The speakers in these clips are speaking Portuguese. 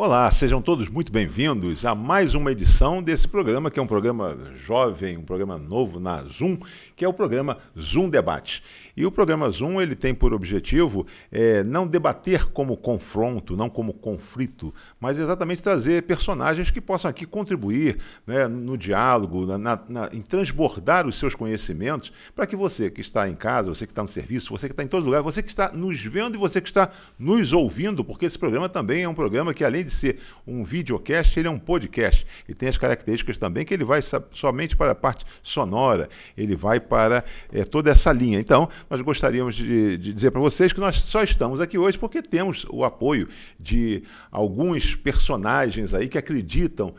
Olá, sejam todos muito bem-vindos a mais uma edição desse programa, que é um programa jovem, um programa novo na Zoom, que é o programa Zoom Debate. E o programa Zoom ele tem por objetivo não debater como confronto, não como conflito, mas exatamente trazer personagens que possam aqui contribuir, né, no diálogo, em transbordar os seus conhecimentos, para que você que está em casa, você que está no serviço, você que está em todo lugar, você que está nos vendo e você que está nos ouvindo, porque esse programa também é um programa que, além de ser um videocast, ele é um podcast. E tem as características também que ele vai somente para a parte sonora, ele vai para toda essa linha. Então, nós gostaríamos de dizer para vocês que nós só estamos aqui hoje porque temos o apoio de alguns personagens aí que acreditam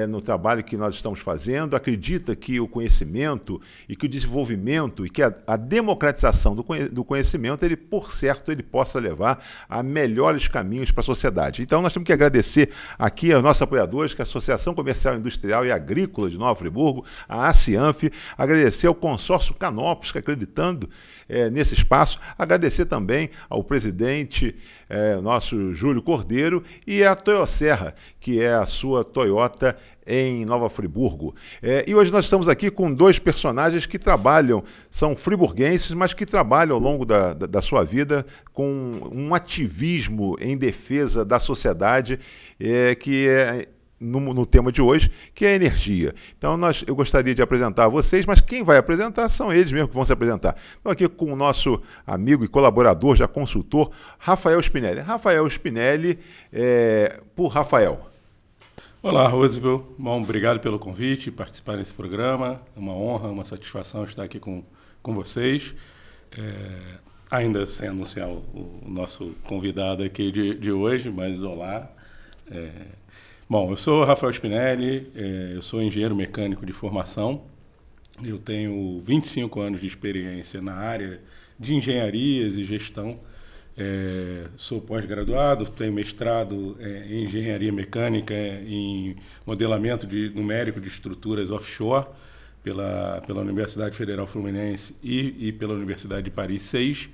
no trabalho que nós estamos fazendo, acredita que o conhecimento e que o desenvolvimento e que a democratização do conhecimento, ele, por certo, ele possa levar a melhores caminhos para a sociedade. Então, nós temos que agradecer aqui aos nossos apoiadores, que é a Associação Comercial, Industrial e Agrícola de Nova Friburgo, a ACIANF, agradecer ao consórcio Canopus, que acreditando nesse espaço, agradecer também ao presidente nosso Júlio Cordeiro e a Toyoserra, que é a sua Toyota em Nova Friburgo. E hoje nós estamos aqui com dois personagens que trabalham, são friburguenses, mas que trabalham ao longo da sua vida com um ativismo em defesa da sociedade, que é no tema de hoje, que é a energia. Então eu gostaria de apresentar a vocês, mas quem vai apresentar são eles mesmos que vão se apresentar. Estou aqui com o nosso amigo e colaborador, já consultor, Rafael Spinelli. Rafael Spinelli, por Rafael. Olá, Roosevelt. Bom, obrigado pelo convite, participar desse programa. É uma honra, uma satisfação estar aqui com vocês. Ainda sem anunciar o nosso convidado aqui de hoje, mas olá. Bom, eu sou Rafael Spinelli, eu sou engenheiro mecânico de formação. Eu tenho 25 anos de experiência na área de engenharias e gestão. Sou pós-graduado, tenho mestrado em engenharia mecânica, em modelamento numérico de estruturas offshore pela Universidade Federal Fluminense e pela Universidade de Paris 6.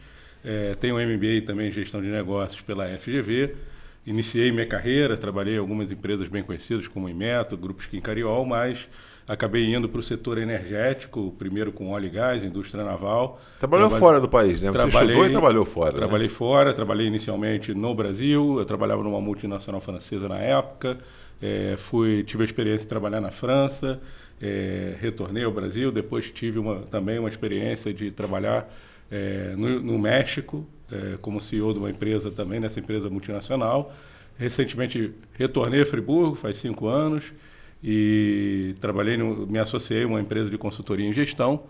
Tenho um MBA também em gestão de negócios pela FGV. Iniciei minha carreira, trabalhei em algumas empresas bem conhecidas, como Inmetro, Grupo Quincariol, mas acabei indo para o setor energético, primeiro com óleo e gás, indústria naval. Trabalhou fora do país, né? Você estudou e trabalhou fora. Trabalhei fora, trabalhei inicialmente no Brasil, eu trabalhava numa multinacional francesa na época, tive a experiência de trabalhar na França, retornei ao Brasil, depois tive também uma experiência de trabalhar no México, como CEO de uma empresa também, nessa empresa multinacional. Recentemente retornei a Friburgo, faz 5 anos, e me associei a uma empresa de consultoria em gestão.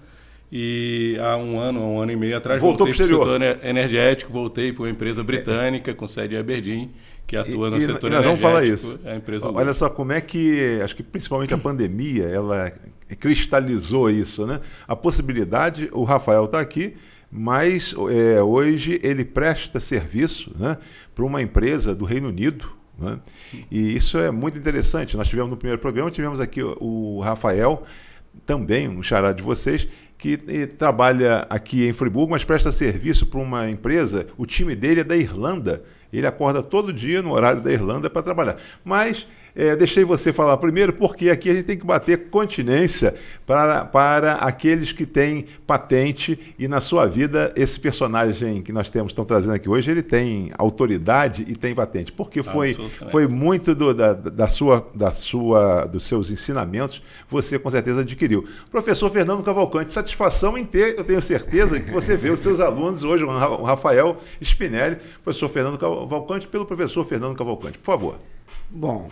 E há um ano e meio atrás, voltei para o setor energético, voltei para uma empresa britânica com sede em Aberdeen, que atua no setor energético. Vamos falar isso. A empresa Olha só como é que, acho que principalmente a pandemia, ela cristalizou isso, né? A possibilidade, o Rafael está aqui, mas hoje ele presta serviço, né, para uma empresa do Reino Unido, né? E isso é muito interessante. Nós tivemos no primeiro programa, tivemos aqui o Rafael, também um xará de vocês, que trabalha aqui em Friburgo, mas presta serviço para uma empresa. O time dele é da Irlanda. Ele acorda todo dia no horário da Irlanda para trabalhar. Mas deixei você falar primeiro, porque aqui a gente tem que bater continência para aqueles que têm patente, e na sua vida esse personagem que nós estão trazendo aqui hoje, ele tem autoridade e tem patente, porque foi muito dos seus ensinamentos, você com certeza adquiriu. Professor Fernando Cavalcante, satisfação em ter, eu tenho certeza que você vê os seus alunos hoje, o Rafael Spinelli, professor Fernando Cavalcante, pelo professor Fernando Cavalcante, por favor. Bom,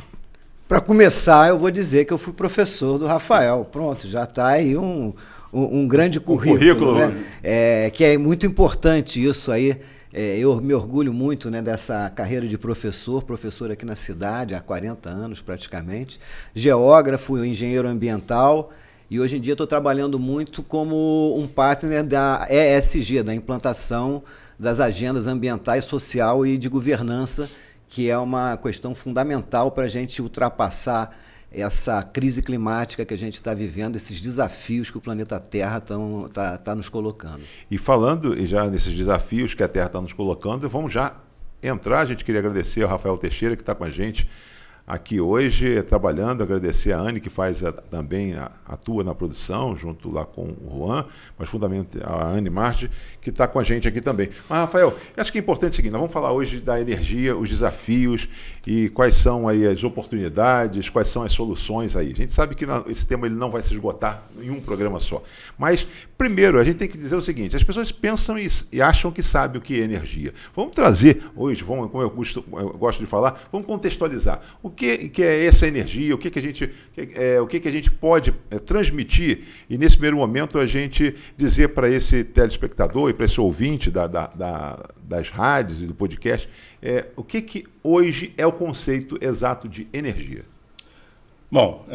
para começar, eu vou dizer que eu fui professor do Rafael. Pronto, já está aí um grande currículo, né? Que é muito importante isso aí. Eu me orgulho muito, né, dessa carreira de professor aqui na cidade, há 40 anos praticamente. Geógrafo, engenheiro ambiental, e hoje em dia estou trabalhando muito como um partner da ESG, da implantação das agendas ambientais, social e de governança, que é uma questão fundamental para a gente ultrapassar essa crise climática que a gente está vivendo, esses desafios que o planeta Terra está nos colocando. E falando já nesses desafios que a Terra está nos colocando, vamos já entrar. A gente queria agradecer ao Rafael Teixeira, que está com a gente aqui hoje trabalhando. Agradecer a Anne, que também atua na produção, junto lá com o Juan, mas fundamentalmente a Anne Marge, que está com a gente aqui também. Mas, Rafael, acho que é importante o seguinte: nós vamos falar hoje da energia, os desafios e quais são aí as oportunidades, quais são as soluções aí. A gente sabe que esse tema ele não vai se esgotar em um programa só. Mas, primeiro, a gente tem que dizer o seguinte: as pessoas pensam e acham que sabem o que é energia. Vamos trazer hoje, como eu gosto de falar, vamos contextualizar. O que é essa energia, o que a gente pode transmitir, e nesse primeiro momento a gente dizer para esse telespectador e para esse ouvinte das rádios e do podcast, o que hoje é o conceito exato de energia. Bom,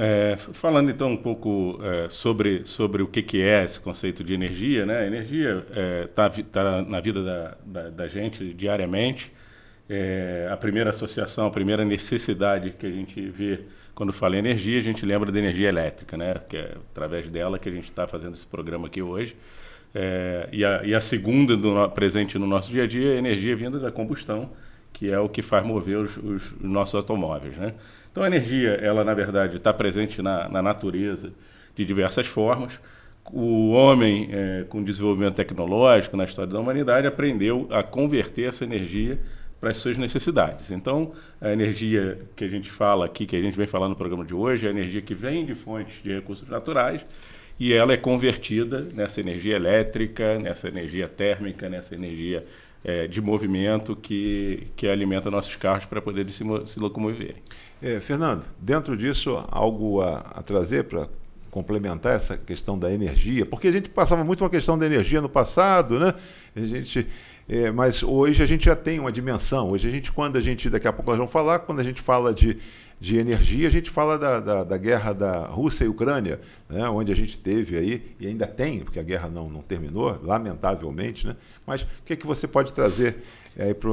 falando então um pouco sobre o que é esse conceito de energia, né? A energia está na vida da gente diariamente. A primeira associação, a primeira necessidade que a gente vê quando fala em energia, a gente lembra da energia elétrica, né? Que é através dela que a gente está fazendo esse programa aqui hoje. E a segunda presente no nosso dia a dia é a energia vinda da combustão, que é o que faz mover os nossos automóveis, né? Então a energia, ela na verdade está presente na natureza de diversas formas. O homem, com o desenvolvimento tecnológico na história da humanidade, aprendeu a converter essa energia para as suas necessidades. Então, a energia que a gente fala aqui, que a gente vem falando no programa de hoje, é a energia que vem de fontes de recursos naturais e ela é convertida nessa energia elétrica, nessa energia térmica, nessa energia de movimento que alimenta nossos carros para poder se locomoverem. Fernando, dentro disso, algo a trazer para complementar essa questão da energia? Porque a gente passava muito uma questão da energia no passado, né? Mas hoje a gente já tem uma dimensão. Hoje daqui a pouco nós vamos falar, quando a gente fala de energia, a gente fala da guerra da Rússia e Ucrânia, né, onde a gente teve aí, e ainda tem, porque a guerra não terminou, lamentavelmente, né? Mas o que você pode trazer aí para...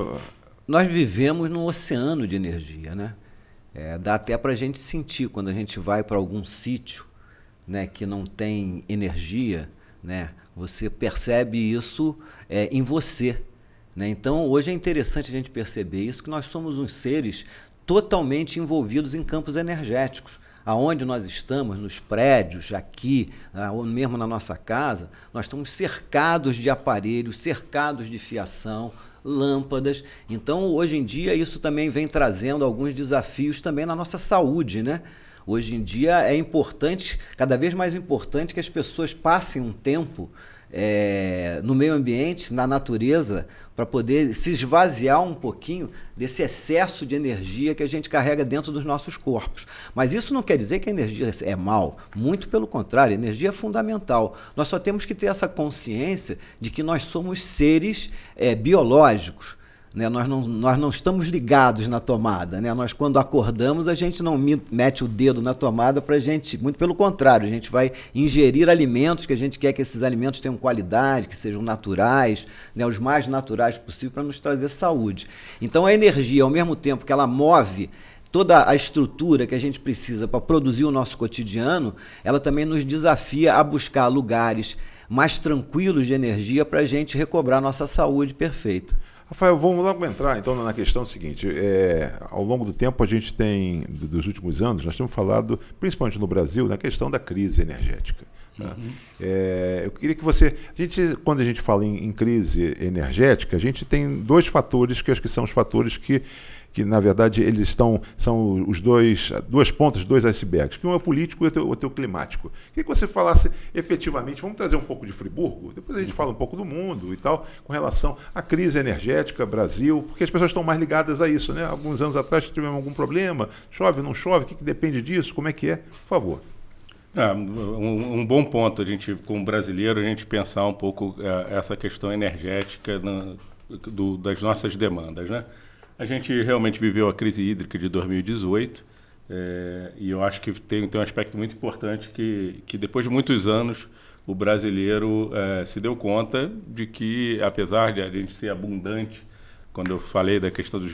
Nós vivemos num oceano de energia, né? Dá até para a gente sentir quando a gente vai para algum sítio, né, que não tem energia, né? Você percebe isso em você, né? Então, hoje é interessante a gente perceber isso, que nós somos uns seres totalmente envolvidos em campos energéticos. Aonde nós estamos, nos prédios, aqui, ou mesmo na nossa casa, nós estamos cercados de aparelhos, cercados de fiação, lâmpadas. Então, hoje em dia, isso também vem trazendo alguns desafios também na nossa saúde, né? Hoje em dia é importante, cada vez mais importante, que as pessoas passem um tempo no meio ambiente, na natureza, para poder se esvaziar um pouquinho desse excesso de energia que a gente carrega dentro dos nossos corpos. Mas isso não quer dizer que a energia é mal, muito pelo contrário, a energia é fundamental. Nós só temos que ter essa consciência de que nós somos seres biológicos, né? Nós não estamos ligados na tomada, né? Nós, quando acordamos, a gente não mete o dedo na tomada para a gente, muito pelo contrário, a gente vai ingerir alimentos que a gente quer que esses alimentos tenham qualidade, que sejam naturais, né? Os mais naturais possível, para nos trazer saúde. Então a energia, ao mesmo tempo que ela move toda a estrutura que a gente precisa para produzir o nosso cotidiano, ela também nos desafia a buscar lugares mais tranquilos de energia para a gente recobrar a nossa saúde perfeita. Rafael, vamos logo entrar então na questão seguinte. Ao longo do tempo, a gente tem, dos últimos anos, nós temos falado, principalmente no Brasil, na questão da crise energética. Uhum. Eu queria que quando a gente fala em crise energética, a gente tem dois fatores que acho que são os fatores que na verdade eles são duas pontas, dois icebergs, que um é político e outro é o climático. Queria que você falasse efetivamente, vamos trazer um pouco de Friburgo, depois a gente fala um pouco do mundo e tal, com relação à crise energética, Brasil, porque as pessoas estão mais ligadas a isso, né? Alguns anos atrás tivemos algum problema, chove, não chove, o que depende disso, como é que é? Por favor. Um bom ponto, a gente, como brasileiro, a gente pensar um pouco essa questão energética das nossas demandas, né? A gente realmente viveu a crise hídrica de 2018 e eu acho que tem um aspecto muito importante que depois de muitos anos o brasileiro se deu conta de que, apesar de a gente ser abundante, quando eu falei da questão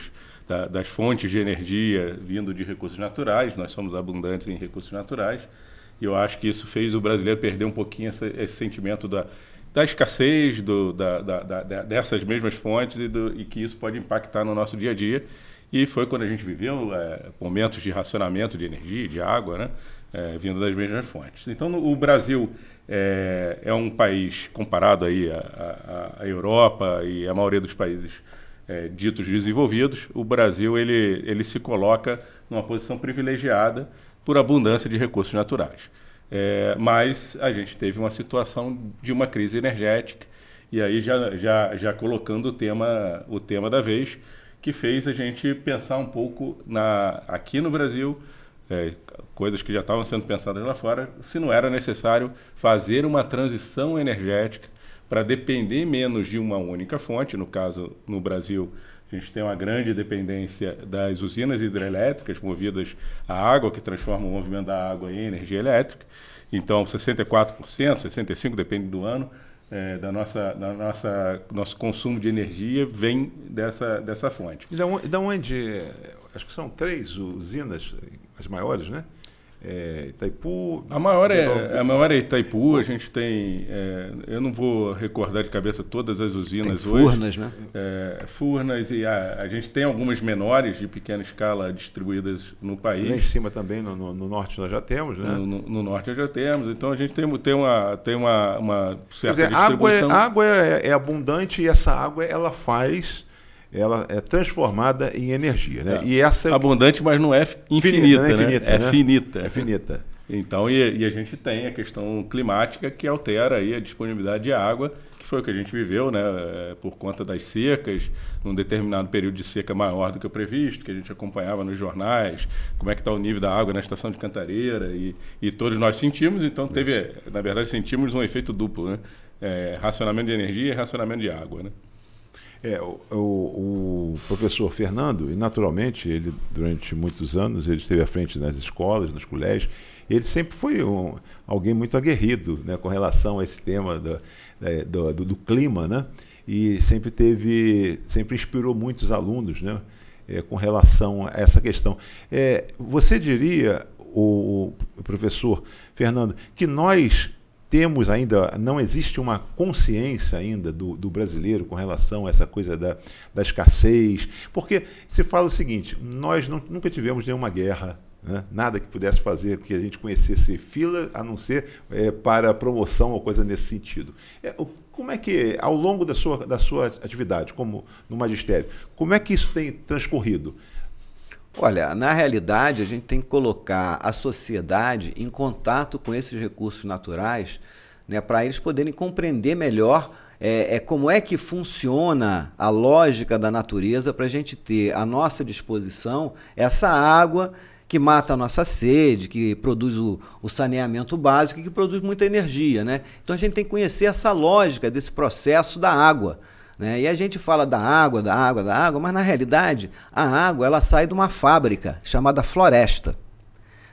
das fontes de energia vindo de recursos naturais, nós somos abundantes em recursos naturais, e eu acho que isso fez o brasileiro perder um pouquinho esse sentimento da escassez dessas mesmas fontes e que isso pode impactar no nosso dia a dia. E foi quando a gente viveu momentos de racionamento de energia, de água, né, vindo das mesmas fontes. Então, o Brasil é um país, comparado aí à Europa e à maioria dos países ditos desenvolvidos, o Brasil ele se coloca numa posição privilegiada por abundância de recursos naturais. Mas a gente teve uma situação de uma crise energética, e aí já colocando o tema da vez, que fez a gente pensar um pouco aqui no Brasil, coisas que já estavam sendo pensadas lá fora, se não era necessário fazer uma transição energética para depender menos de uma única fonte. No caso, no Brasil, a gente tem uma grande dependência das usinas hidrelétricas movidas a água, que transformam o movimento da água em energia elétrica. Então, 64%, 65%, depende do ano, nosso consumo de energia vem dessa fonte. E da onde? Acho que são 3 usinas, as maiores, né? Itaipu... A maior é Itaipu. A gente tem... eu não vou recordar de cabeça todas as usinas tem Furnas, hoje. Né? Furnas, e a gente tem algumas menores, de pequena escala, distribuídas no país. Lá em cima também, no norte, nós já temos, né? No norte nós já temos. Então, a gente tem uma certa distribuição. A água é abundante, e essa água ela é transformada em energia, né? E essa abundante, mas não é infinita, né? É finita. Então, e a gente tem a questão climática que altera aí a disponibilidade de água, que foi o que a gente viveu, né? Por conta das secas, num determinado período de seca maior do que o previsto, que a gente acompanhava nos jornais, como é que está o nível da água na estação de Cantareira, e todos nós sentimos. Então, na verdade, sentimos um efeito duplo, né? Racionamento de energia e racionamento de água, né? O professor Fernando, e naturalmente, ele durante muitos anos ele esteve à frente nas escolas, nos colégios, ele sempre foi alguém muito aguerrido, né, com relação a esse tema do clima, né, e sempre inspirou muitos alunos, né, com relação a essa questão. Você diria, o professor Fernando, que nós temos ainda, não existe uma consciência ainda do brasileiro com relação a essa coisa da escassez, porque se fala o seguinte: nós nunca tivemos nenhuma guerra, né? Nada que pudesse fazer que a gente conhecesse fila, a não ser para promoção ou coisa nesse sentido. Como é que, ao longo da sua atividade, como no magistério, como é que isso tem transcorrido? Olha, na realidade, a gente tem que colocar a sociedade em contato com esses recursos naturais, né, para eles poderem compreender melhor como é que funciona a lógica da natureza, para a gente ter à nossa disposição essa água que mata a nossa sede, que produz o saneamento básico e que produz muita energia, né? Então a gente tem que conhecer essa lógica desse processo da água. E a gente fala da água, mas na realidade a água ela sai de uma fábrica chamada floresta.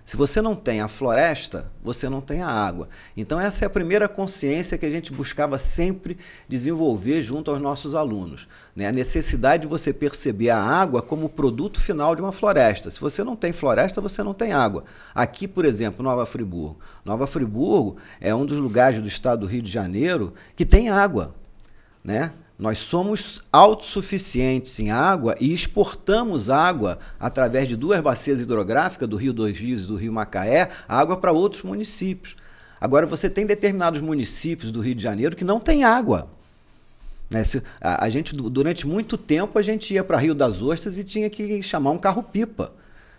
Se você não tem a floresta, você não tem a água. Então essa é a primeira consciência que a gente buscava sempre desenvolver junto aos nossos alunos, né? A necessidade de você perceber a água como produto final de uma floresta. Se você não tem floresta, você não tem água. Aqui, por exemplo, Nova Friburgo. Nova Friburgo é um dos lugares do estado do Rio de Janeiro que tem água, né? Nós somos autossuficientes em água e exportamos água através de 2 bacias hidrográficas, do Rio Dois Rios e do Rio Macaé, água para outros municípios. Agora, você tem determinados municípios do Rio de Janeiro que não tem água. A gente, durante muito tempo, a gente ia para Rio das Ostras e tinha que chamar um carro-pipa,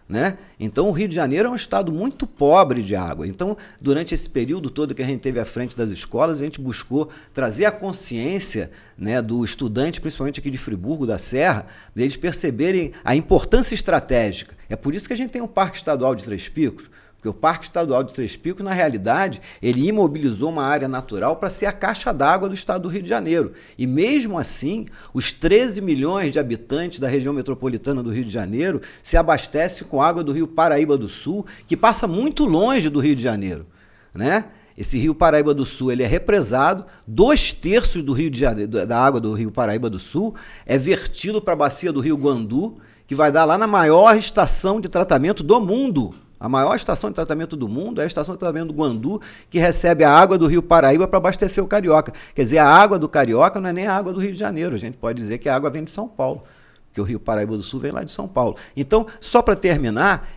né? Então o Rio de Janeiro é um estado muito pobre de água. Então, durante esse período todo que a gente teve à frente das escolas, a gente buscou trazer a consciência, né, do estudante, principalmente aqui de Friburgo da Serra, deles perceberem a importância estratégica. É por isso que a gente tem o Parque Estadual de Três Picos, porque o Parque Estadual de Três Picos, na realidade, ele imobilizou uma área natural para ser a caixa d'água do estado do Rio de Janeiro. E mesmo assim, os 13 milhões de habitantes da região metropolitana do Rio de Janeiro se abastecem com água do Rio Paraíba do Sul, que passa muito longe do Rio de Janeiro, né? Esse Rio Paraíba do Sul ele é represado, 2/3 do Rio de Janeiro, da água do Rio Paraíba do Sul é vertido para a bacia do Rio Guandu, que vai dar lá na maior estação de tratamento do mundo. A maior estação de tratamento do mundo é a estação de tratamento do Guandu, que recebe a água do Rio Paraíba para abastecer o Carioca. Quer dizer, a água do Carioca não é nem a água do Rio de Janeiro. A gente pode dizer que a água vem de São Paulo. Porque porque o Rio Paraíba do Sul vem lá de São Paulo. Então, só para terminar,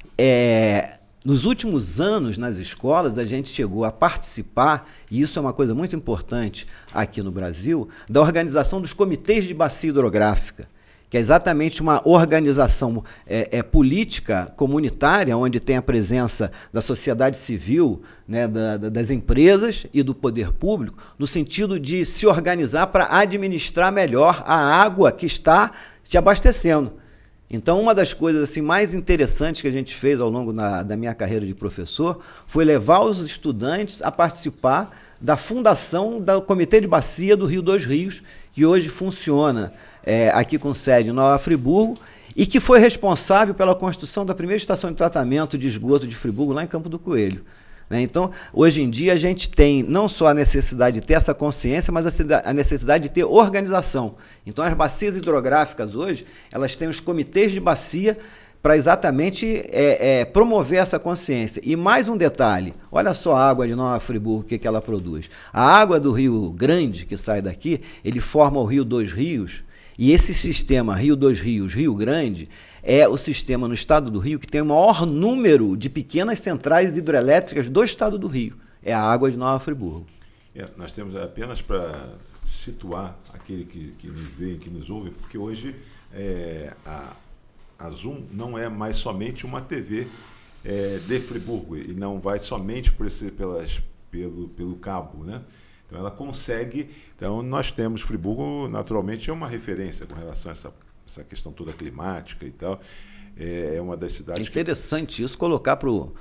nos últimos anos nas escolas a gente chegou a participar, e isso é uma coisa muito importante aqui no Brasil, da organização dos comitês de bacia hidrográfica, que é exatamente uma organização política comunitária, onde tem a presença da sociedade civil, né, das empresas e do poder público, no sentido de se organizar para administrar melhor a água que está se abastecendo. Então, uma das coisas assim, mais interessantes que a gente fez ao longo da minha carreira de professor foi levar os estudantes a participar da fundação do Comitê de Bacia do Rio dos Rios, que hoje funciona aqui com sede em Nova Friburgo, e que foi responsável pela construção da primeira estação de tratamento de esgoto de Friburgo, lá em Campo do Coelho. Então, hoje em dia, a gente tem não só a necessidade de ter essa consciência, mas a necessidade de ter organização. Então, as bacias hidrográficas hoje, elas têm os comitês de bacia para exatamente promover essa consciência. E mais um detalhe, olha só a água de Nova Friburgo, o que ela produz. A água do Rio Grande, que sai daqui, ele forma o Rio dos Rios, e esse sistema Rio dos Rios, Rio Grande, é o sistema no estado do Rio que tem o maior número de pequenas centrais hidrelétricas do estado do Rio. É a água de Nova Friburgo. Nós temos apenas para situar aquele que nos vê, que nos ouve, porque hoje a Zoom não é mais somente uma TV de Friburgo, e não vai somente pelo cabo, né? Então ela consegue. Então nós temos Friburgo, naturalmente, é uma referência com relação a essa questão toda climática e tal. É uma das cidades. É interessante isso, colocar para o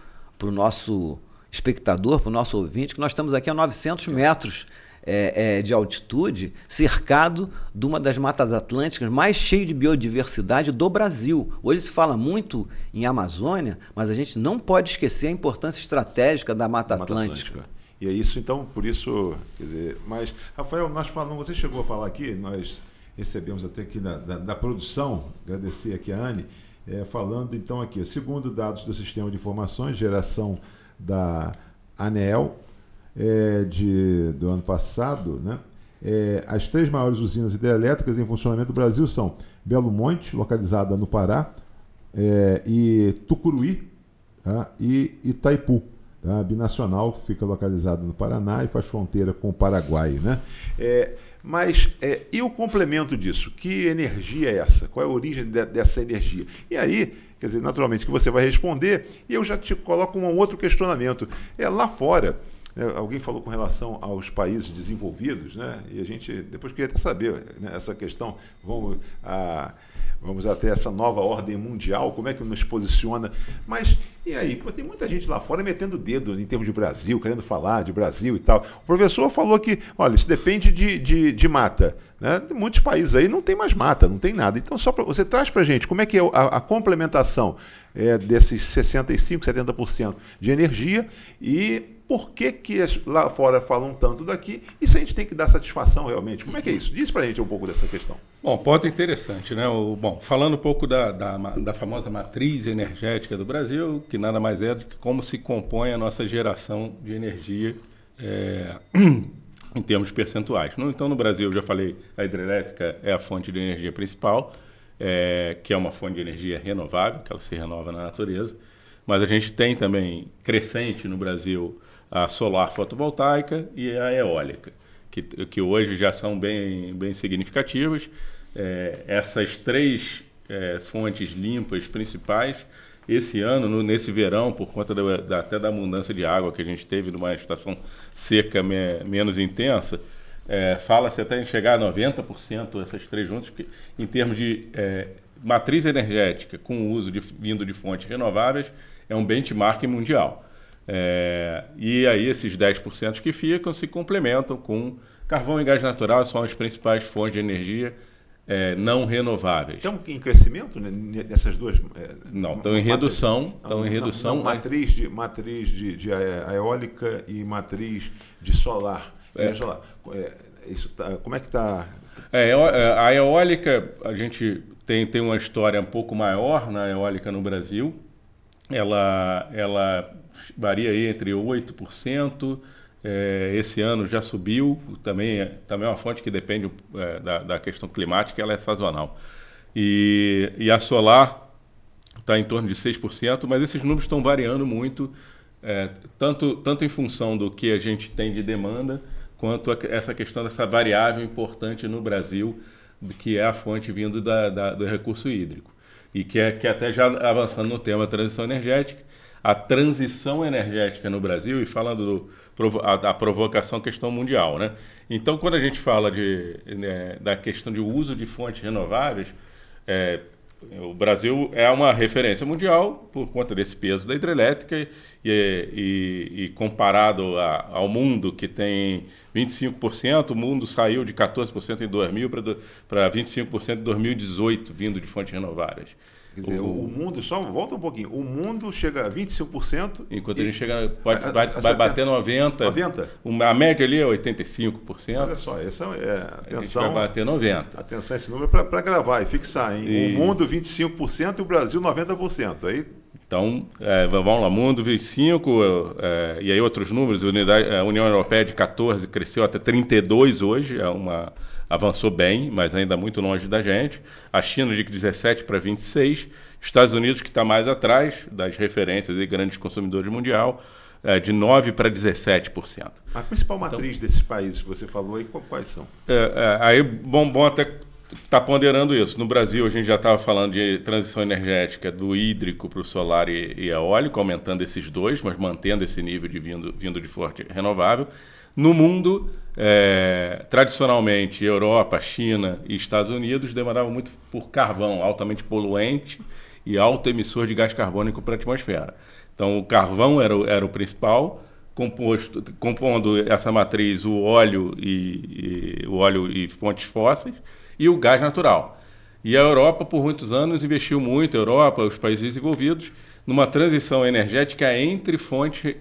nosso espectador, para o nosso ouvinte, que nós estamos aqui a 900 metros de altitude, cercado de uma das matas atlânticas mais cheias de biodiversidade do Brasil. Hoje se fala muito em Amazônia, mas a gente não pode esquecer a importância estratégica da Mata Atlântica. E é isso, então, por isso, quer dizer, mas, Rafael, nós falamos, você chegou a falar aqui, nós recebemos até aqui da produção, agradecer aqui a Anne, falando então aqui, segundo dados do Sistema de Informações, geração da ANEEL, do ano passado, né, as 3 maiores usinas hidrelétricas em funcionamento do Brasil são Belo Monte, localizada no Pará, e Tucuruí, tá, e Itaipu. A binacional fica localizada no Paraná e faz fronteira com o Paraguai, né? E o complemento disso? Que energia é essa? Qual é a origem dessa energia? E aí, quer dizer, naturalmente que você vai responder, e eu já te coloco um outro questionamento. Lá fora, alguém falou com relação aos países desenvolvidos, né? E a gente depois queria até saber, né, essa questão. Vamos até essa nova ordem mundial, como é que nos posiciona. Mas, e aí? Pô, tem muita gente lá fora metendo o dedo em termos de Brasil, querendo falar de Brasil e tal. O professor falou que, olha, isso depende de mata. Né? Muitos países aí não tem mais mata, não tem nada. Então, você traz para a gente como é que é a complementação desses 65%, 70% de energia e por que lá fora falam tanto daqui e se a gente tem que dar satisfação realmente. Como é que é isso? Diz para a gente um pouco dessa questão. Bom, ponto interessante, né? Falando um pouco da famosa matriz energética do Brasil, que nada mais é do que como se compõe a nossa geração de energia em termos percentuais. Então, no Brasil, eu já falei, a hidrelétrica é a fonte de energia principal, que é uma fonte de energia renovável, que ela se renova na natureza, mas a gente tem também crescente no Brasil a solar fotovoltaica e a eólica, que hoje já são bem significativas. Essas 3 fontes limpas principais, esse ano, nesse verão, por conta até da abundância de água que a gente teve numa estação seca menos intensa, fala-se até em chegar a 90% essas 3 juntas, que, em termos de matriz energética com o uso vindo de fontes renováveis, é um benchmark mundial. E aí esses 10% que ficam se complementam com carvão e gás natural, são as principais fontes de energia não renováveis. Estão em crescimento, né, nessas duas? Não, estão em redução. Matriz de eólica e matriz de solar. Como é que está? A eólica, a gente tem uma história um pouco maior na eólica no Brasil. Ela varia aí entre 8%, esse ano já subiu, também é uma fonte que depende da questão climática, ela é sazonal. E a solar está em torno de 6%, mas esses números estão variando muito, tanto em função do que a gente tem de demanda, quanto essa questão dessa variável importante no Brasil, que é a fonte vindo do recurso hídrico. E que até já avançando no tema transição energética, a transição energética no Brasil, e falando da provocação questão mundial, né? Então, quando a gente fala da questão de uso de fontes renováveis, o Brasil é uma referência mundial por conta desse peso da hidrelétrica e comparado ao mundo, que tem 25%, o mundo saiu de 14% em 2000 para 25% em 2018, vindo de fontes renováveis. Quer dizer, o mundo, só volta um pouquinho, o mundo chega a 25%. Enquanto a gente vai bater 90%. A média ali é 85%. Olha só, essa atenção. A gente vai bater 90%. Atenção esse número para gravar e fixar, hein? O mundo 25% e o Brasil 90%. Aí... Então, vamos lá, mundo 25%, e aí outros números, a União Europeia de 14% cresceu até 32% hoje, avançou bem, mas ainda muito longe da gente. A China de 17% para 26%. Estados Unidos, que está mais atrás das referências e grandes consumidores mundial, de 9% para 17%. A principal matriz desses países que você falou aí, quais são? Aí, bom até estar ponderando isso. No Brasil, a gente já estava falando de transição energética do hídrico para o solar e eólico, aumentando esses dois, mas mantendo esse nível de vindo de forte renovável. No mundo, tradicionalmente, Europa, China e Estados Unidos demandavam muito por carvão, altamente poluente e alto emissor de gás carbônico para a atmosfera. Então, o carvão era o principal, compondo essa matriz o óleo e fontes fósseis e o gás natural. E a Europa, por muitos anos, investiu muito, os países desenvolvidos, numa transição energética entre fontes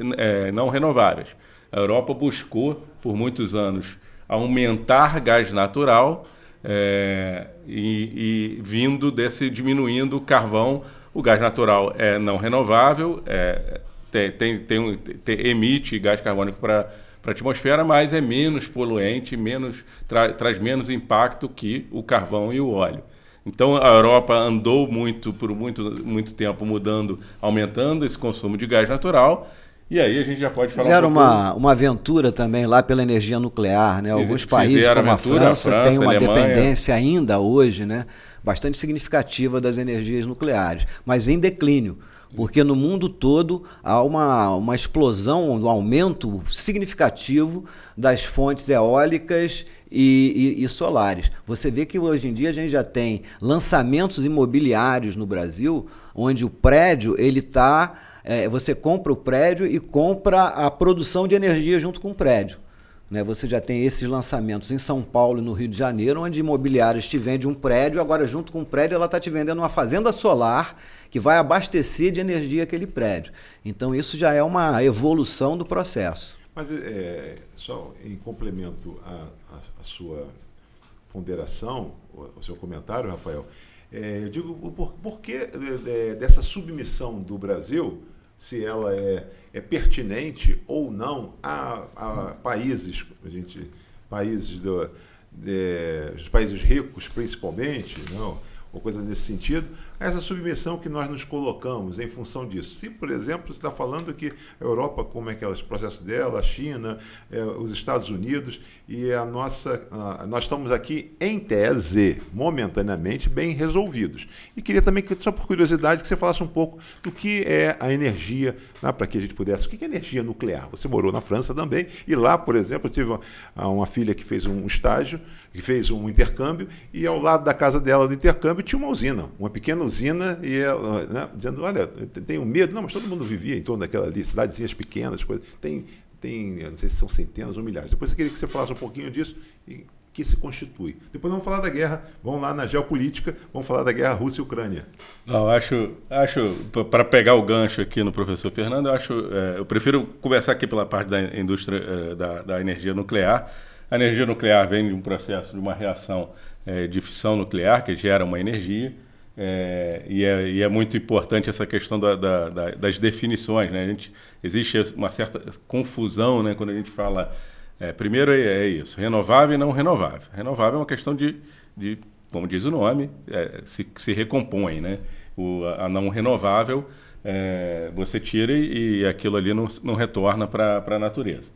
não renováveis. A Europa buscou, por muitos anos, aumentar gás natural e diminuindo o carvão. O gás natural é não renovável, emite gás carbônico para a atmosfera, mas é menos poluente, traz menos impacto que o carvão e o óleo. Então, a Europa andou por muito tempo aumentando esse consumo de gás natural. E aí a gente já pode falar Fizeram uma aventura também lá pela energia nuclear, né? Alguns países, como a França, têm uma dependência ainda hoje, né, bastante significativa das energias nucleares, mas em declínio, porque no mundo todo há uma explosão, um aumento significativo das fontes eólicas e solares. Você vê que hoje em dia a gente já tem lançamentos imobiliários no Brasil, onde o prédio ele está... você compra o prédio e compra a produção de energia junto com o prédio. Né? Você já tem esses lançamentos em São Paulo e no Rio de Janeiro, onde imobiliárias te vende um prédio, agora junto com o prédio ela está te vendendo uma fazenda solar que vai abastecer de energia aquele prédio. Então isso já é uma evolução do processo. Mas só em complemento à sua ponderação, ao seu comentário, Rafael, eu digo, por que dessa submissão do Brasil, se ela é pertinente ou não a países, os países ricos principalmente, não, ou coisa nesse sentido, essa submissão que nós nos colocamos em função disso. Se, por exemplo, você está falando que a Europa, como é que é o processo dela, a China, os Estados Unidos, e nós estamos aqui, em tese, momentaneamente, bem resolvidos. E queria também, só por curiosidade, que você falasse um pouco do que é a energia, para que a gente pudesse... O que é energia nuclear? Você morou na França também, e lá, por exemplo, eu tive uma filha que fez um estágio, que fez um intercâmbio, e ao lado da casa dela do intercâmbio tinha uma usina, uma pequena usina, e ela, né, dizendo, olha, tenho medo. Não, mas todo mundo vivia em torno daquela ali, cidadezinhas pequenas, coisas. Tem, eu não sei se são centenas ou milhares. Depois eu queria que você falasse um pouquinho disso e que se constitui. Depois vamos falar da guerra, vamos lá na geopolítica, vamos falar da guerra Rússia e Ucrânia. Não, acho para pegar o gancho aqui no professor Fernando, eu prefiro começar aqui pela parte da indústria da energia nuclear. A energia nuclear vem de um processo de uma reação de fissão nuclear que gera uma energia, e é muito importante essa questão das definições, né? Existe uma certa confusão, né, quando a gente fala... primeiro é isso, renovável e não renovável. Renovável é uma questão de como diz o nome, se recompõe, né? A não renovável, você tira e aquilo ali não retorna para a natureza.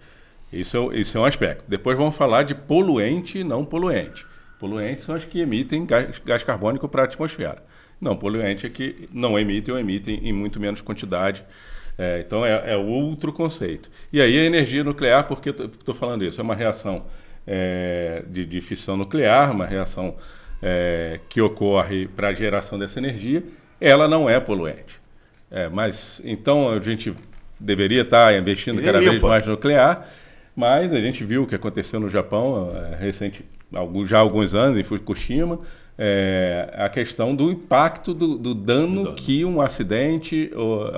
Isso é um aspecto. Depois vamos falar de poluente e não poluente. Poluentes são as que emitem gás carbônico para a atmosfera. Não, poluente é que não emitem ou emitem em muito menos quantidade. Então é outro conceito. E aí a energia nuclear, por que estou falando isso? É uma reação de fissão nuclear, uma reação que ocorre para a geração dessa energia. Ela não é poluente. Mas então a gente deveria estar investindo cada vez mais no nuclear, mas a gente viu o que aconteceu no Japão já há alguns anos, em Fukushima, a questão do impacto do dano que um acidente ou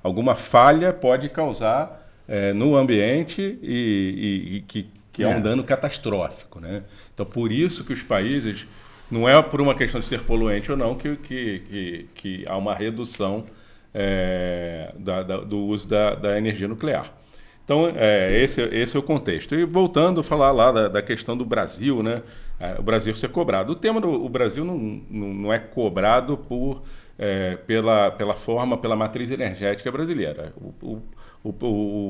alguma falha pode causar no ambiente e que é um dano catastrófico, né? Então, por isso que os países, não é por uma questão de ser poluente ou não, que há uma redução do uso da energia nuclear. Então, esse é o contexto. E voltando a falar lá da questão do Brasil, né? O Brasil ser cobrado. O tema do Brasil não é cobrado pela matriz energética brasileira.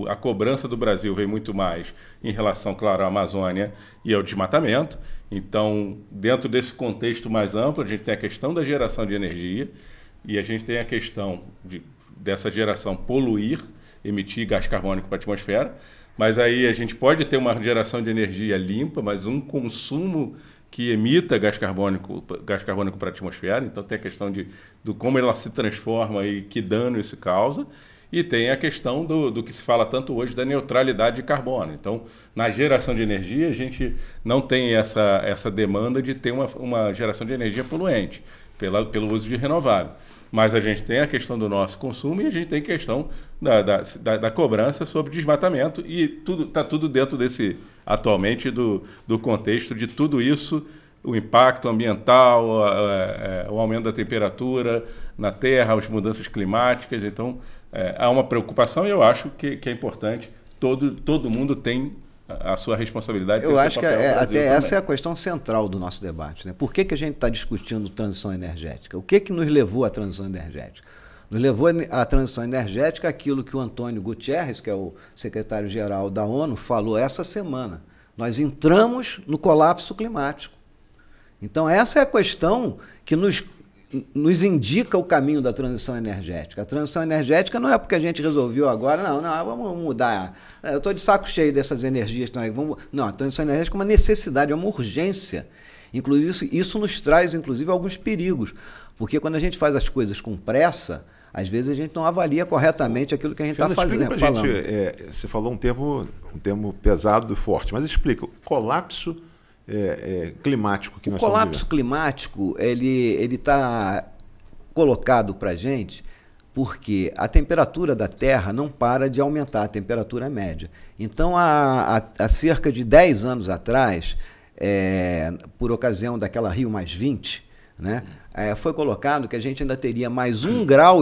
A cobrança do Brasil vem muito mais em relação, claro, à Amazônia e ao desmatamento. Então, dentro desse contexto mais amplo, a gente tem a questão da geração de energia e a gente tem a questão dessa geração poluir, emitir gás carbônico para a atmosfera, mas aí a gente pode ter uma geração de energia limpa, mas um consumo que emita gás carbônico para a atmosfera. Então tem a questão do como ela se transforma e que dano isso causa, e tem a questão do que se fala tanto hoje da neutralidade de carbono. Então, na geração de energia, a gente não tem essa demanda de ter uma geração de energia poluente pelo uso de renovável. Mas a gente tem a questão do nosso consumo e a gente tem a questão da cobrança sobre desmatamento, e está tudo dentro atualmente do contexto de tudo isso, o impacto ambiental, o aumento da temperatura na Terra, as mudanças climáticas. Então, há uma preocupação, e eu acho que é importante, todo mundo tem a sua responsabilidade. Eu acho que até essa é a questão central do nosso debate, né? Por que a gente está discutindo transição energética? O que nos levou à transição energética? Nos levou à transição energética aquilo que o Antônio Guterres, que é o secretário-geral da ONU, falou essa semana. Nós entramos no colapso climático. Então, essa é a questão que nos indica o caminho da transição energética. A transição energética não é porque a gente resolveu agora, não, vamos mudar. Eu estou de saco cheio dessas energias. Não, a transição energética é uma necessidade, é uma urgência. Inclusive, isso nos traz, inclusive, alguns perigos. Porque quando a gente faz as coisas com pressa, às vezes a gente não avalia corretamente aquilo que a gente está falando. Você falou um termo pesado e forte, mas explica, o colapso climático que nós estamos vivendo. O colapso climático, ele está colocado para a gente porque a temperatura da Terra não para de aumentar, a temperatura média. Então, há cerca de 10 anos atrás, por ocasião daquela Rio+20, né, foi colocado que a gente ainda teria mais 1,5 grau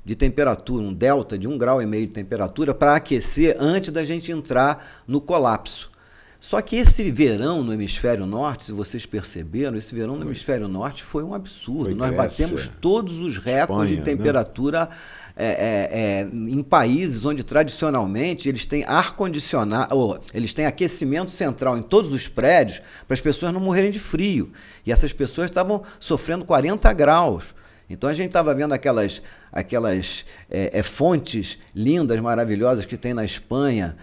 de temperatura, um delta de 1,5 grau de temperatura para aquecer antes da gente entrar no colapso. Só que esse verão no hemisfério norte, se vocês perceberam, esse verão no hemisfério norte foi um absurdo. Nós batemos todos os recordes de temperatura, né? Em países onde tradicionalmente eles têm ar-condicionado, eles têm aquecimento central em todos os prédios para as pessoas não morrerem de frio. E essas pessoas estavam sofrendo 40 graus. Então a gente estava vendo aquelas fontes lindas, maravilhosas que tem na Espanha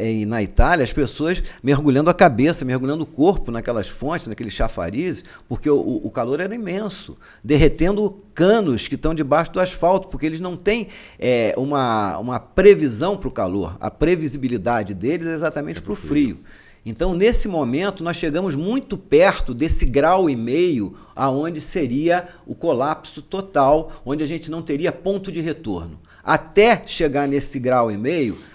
e na Itália, as pessoas mergulhando a cabeça, mergulhando o corpo naquelas fontes, naqueles chafarizes, porque o calor era imenso, derretendo canos que estão debaixo do asfalto, porque eles não têm uma previsão para o calor. A previsibilidade deles é exatamente para o frio. Então, nesse momento, nós chegamos muito perto desse 1,5 grau, aonde seria o colapso total, onde a gente não teria ponto de retorno. Até chegar nesse 1,5 grau,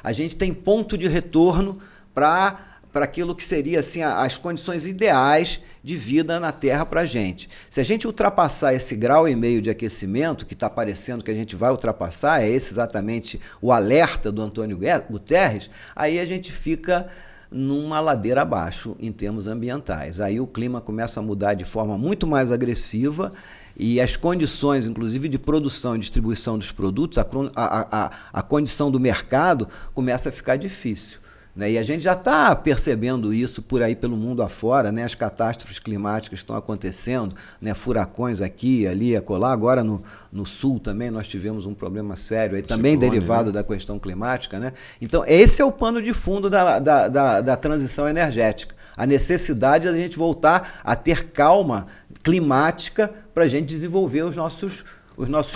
a gente tem ponto de retorno para aquilo que seria assim, as condições ideais de vida na Terra para a gente. Se a gente ultrapassar esse 1,5 grau de aquecimento, que está parecendo que a gente vai ultrapassar, esse exatamente o alerta do Antônio Guterres, aí a gente fica numa ladeira abaixo em termos ambientais. Aí o clima começa a mudar de forma muito mais agressiva e as condições, inclusive, de produção e distribuição dos produtos, a condição do mercado começa a ficar difícil. Né? E a gente já está percebendo isso por aí pelo mundo afora, né? As catástrofes climáticas estão acontecendo, né? Furacões aqui, ali, acolá. Agora no sul também nós tivemos um problema sério, aí, também derivado da questão climática. Né? Então esse é o pano de fundo da transição energética. A necessidade de a gente voltar a ter calma climática para a gente desenvolver os nossos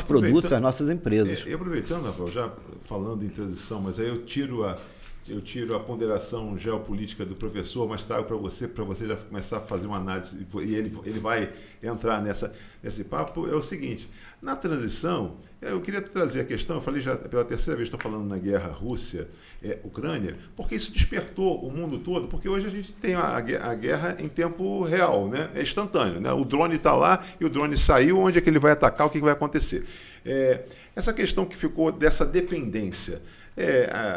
produtos, as nossas empresas. E aproveitando, Rafael, já falando em transição, mas aí eu tiro a ponderação geopolítica do professor, mas trago para você já começar a fazer uma análise, e ele vai entrar nesse papo, é o seguinte: na transição, eu queria trazer a questão, eu falei já pela terceira vez, estou falando na guerra Rússia-Ucrânia, porque isso despertou o mundo todo, porque hoje a gente tem a guerra em tempo real, né? É instantâneo, né? O drone está lá e o drone saiu, onde é que ele vai atacar, o que vai acontecer. Essa questão que ficou dessa dependência,